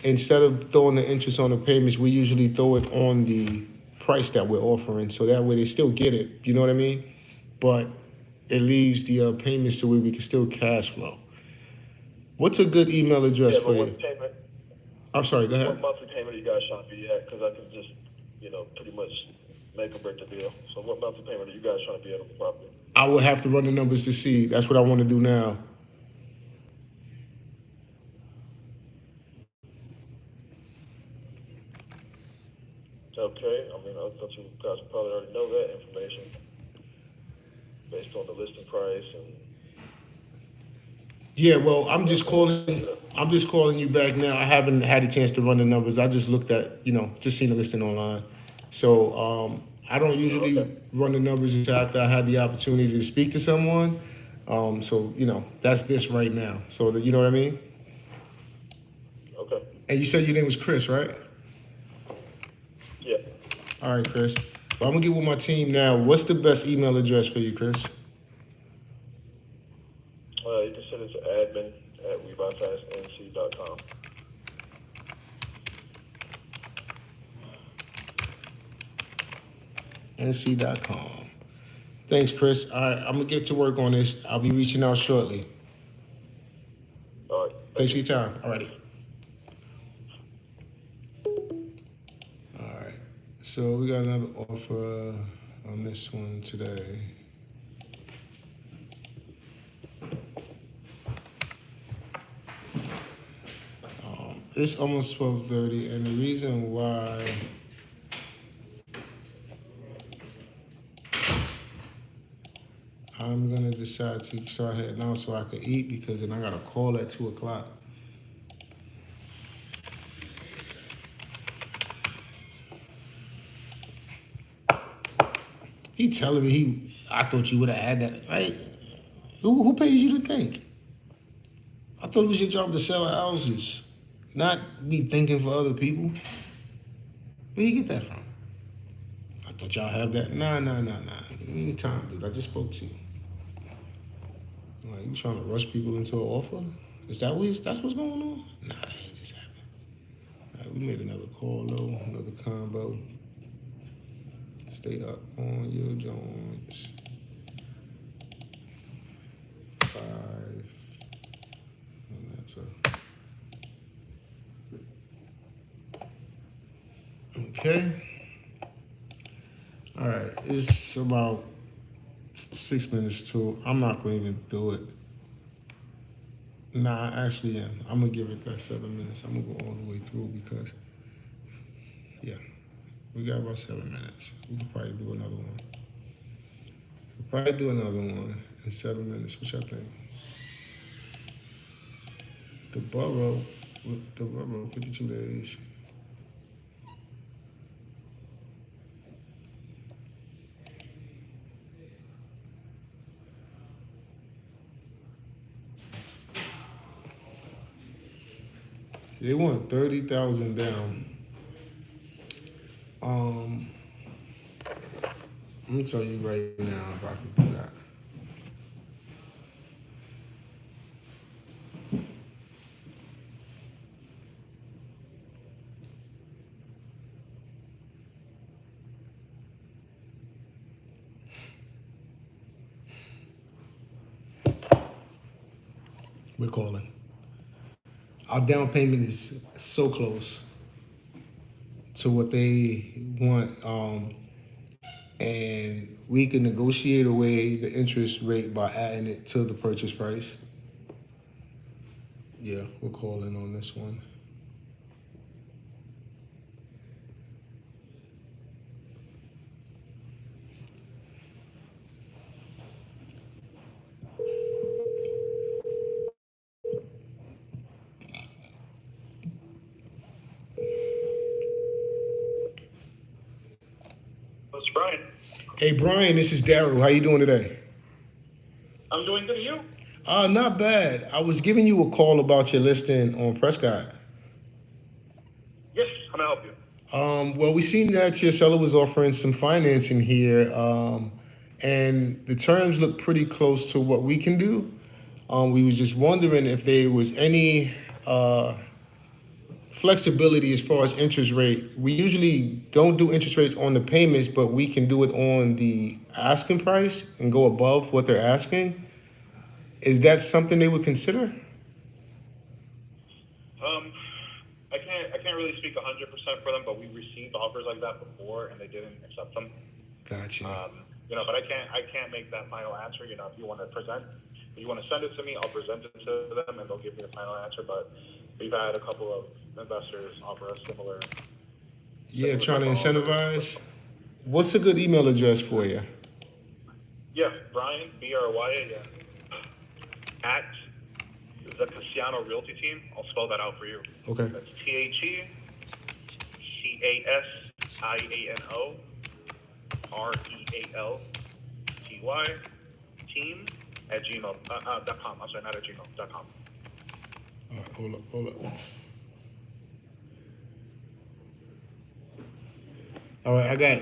instead of throwing the interest on the payments, we usually throw it on the price that we're offering. So that way they still get it. You know what I mean? But it leaves the payments so we can still cash flow. What's a good email address Yeah, for but you? what payment? I'm sorry, go What ahead. monthly payment are you guys trying to be at? Because I can just, pretty much make or break the deal. So what monthly payment are you guys trying to be at on the property? I would have to run the numbers to see. That's what I want to do now. Okay, I mean, I thought you guys probably already know that information based on the listing price and. Yeah, well, I'm just calling you back now. I haven't had a chance to run the numbers. I just looked at, just seen the listing online. So I don't usually run the numbers until after I had the opportunity to speak to someone. So that's this right now. So you know what I mean? Okay. And you said your name was Chris, right? Yeah. All right, Chris. Well, I'm gonna get with my team now. What's the best email address for you, Chris? You can send it to admin@webuyfastnc.com. nc.com. Thanks, Chris. All right, I'm gonna get to work on this. I'll be reaching out shortly. All right. Thanks for your time. Alrighty. All right. So we got another offer on this one today. It's almost 12:30, and the reason why I'm gonna decide to start heading out so I can eat, because then I got a call at 2:00. He telling me I thought you would have had that. Right? Who pays you to think? I thought it was your job to sell houses, not be thinking for other people. Where you get that from? I thought y'all have that. Nah. Anytime, dude. I just spoke to you. Like, you trying to rush people into an offer? Is that that's what's going on? Nah, that ain't just happening. All right, we made another call though, another combo. Stay up on your Jones. 5. And that's okay. All right, it's about 6 minutes too. I'm not gonna even do it. Nah, I actually am. I'm gonna give it that 7 minutes. I'm gonna go all the way through because, yeah, we got about 7 minutes. We could probably do another one. We'll probably do another one in 7 minutes. What y'all think? The borough, 52 days. They want 30,000 down. I'm gonna tell you right now if I can do that. We're calling. Our down payment is so close to what they want, and we can negotiate away the interest rate by adding it to the purchase price. Yeah, we're calling on this one. That's Brian. Hey Brian, this is Daryl. How you doing today? I'm doing good. You? Not bad. I was giving you a call about your listing on Prescott. Yes. How may I help you? Well, we seen that your seller was offering some financing here, and the terms look pretty close to what we can do. We were just wondering if there was any flexibility as far as interest rate. We usually don't do interest rates on the payments, but we can do it on the asking price and go above what they're asking. Is that something they would consider? I can't really speak 100% for them, but we received offers like that before, and they didn't accept them. Gotcha. But I can't make that final answer. If you want to send it to me, I'll present it to them, and they'll give me the final answer. But we've had a couple of investors offer us similar. Yeah, trying to incentivize. What's a good email address for you? Yeah, Brian, BRY, at the Cassiano Realty Team. I'll spell that out for you. Okay. That's TheCassianoRealty team at gmail.com. I'm sorry, not at gmail.com. All right, hold up. All right, I got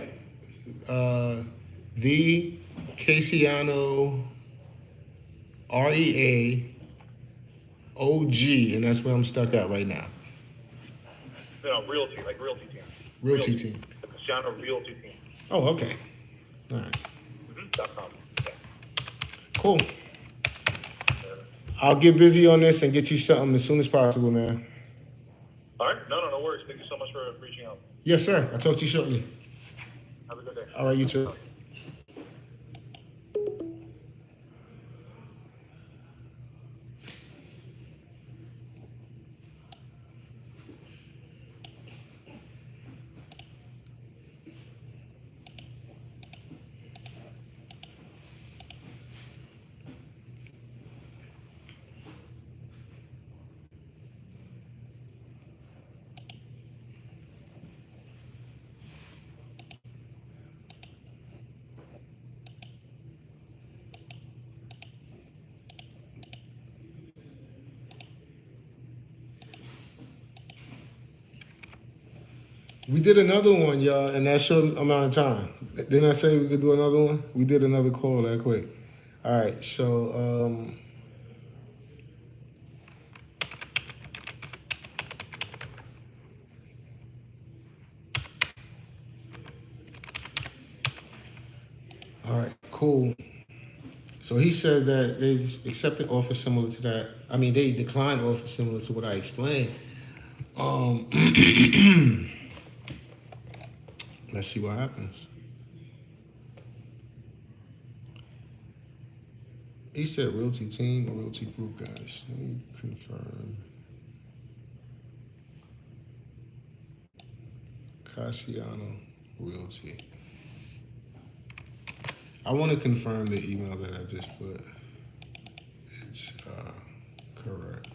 the Cassiano REAOG, and that's where I'm stuck at right now. Realty, like realty team. Realty team. The Cassiano Realty Team. Oh, okay. All right. .com. Yeah. Cool. I'll get busy on this and get you something as soon as possible, man. All right. No worries. Thank you so much for reaching out. Yes, sir. I'll talk to you shortly. Have a good day. All right, you too. We did another one, y'all, in that short amount of time. Didn't I say we could do another one? We did another call that quick. All right, so all right, cool. So he said that they've accepted offers similar to that. I mean, they declined offers similar to what I explained. Let's see what happens. He said realty team or realty group, guys. Let me confirm. Cassiano Realty. I want to confirm the email that I just put. It's correct.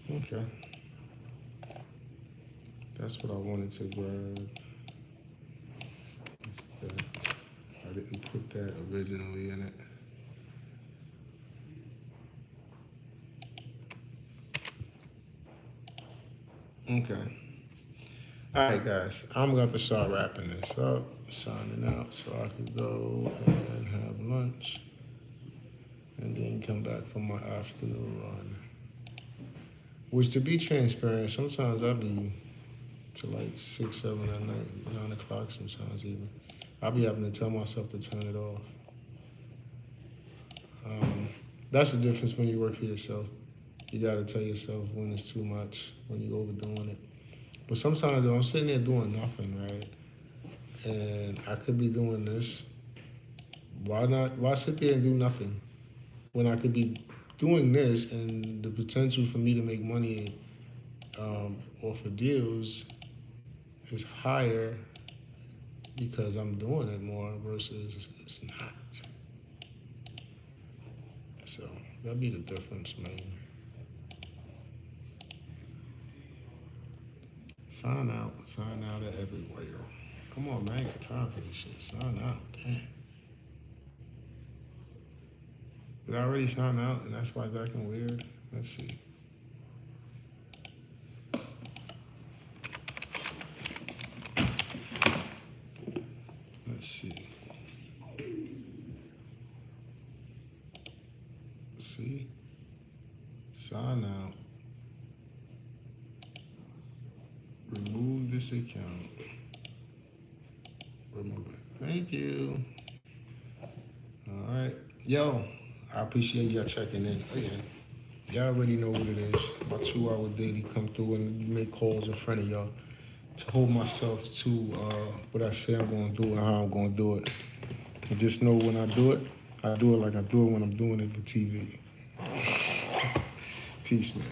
Okay. That's what I wanted to grab. I didn't put that originally in it. Okay. All right, guys. I'm going to start wrapping this up, signing out so I can go and have lunch and then come back for my afternoon run. Which, to be transparent, sometimes I'll be to like 6, 7 at night, 9 o'clock sometimes even. I'll be having to tell myself to turn it off. That's the difference when you work for yourself. You got to tell yourself when it's too much, when you're overdoing it. But sometimes if I'm sitting there doing nothing, right, and I could be doing this, why sit there and do nothing when I could be doing this and the potential for me to make money off of deals is higher because I'm doing it more versus it's not. So that'd be the difference, man. Sign out at everywhere. Come on, man, I got time for this shit. Sign out, damn. Did I already sign out and that's why it's acting weird? Let's see. Let's see. See? Sign out. Remove this account. Remove it. Thank you. All right. Yo, I appreciate y'all checking in again. Y'all already know what it is. My 2-hour daily come through and make calls in front of y'all to hold myself to what I say I'm going to do and how I'm going to do it. And just know when I do it like I do it when I'm doing it for TV. Peace, man.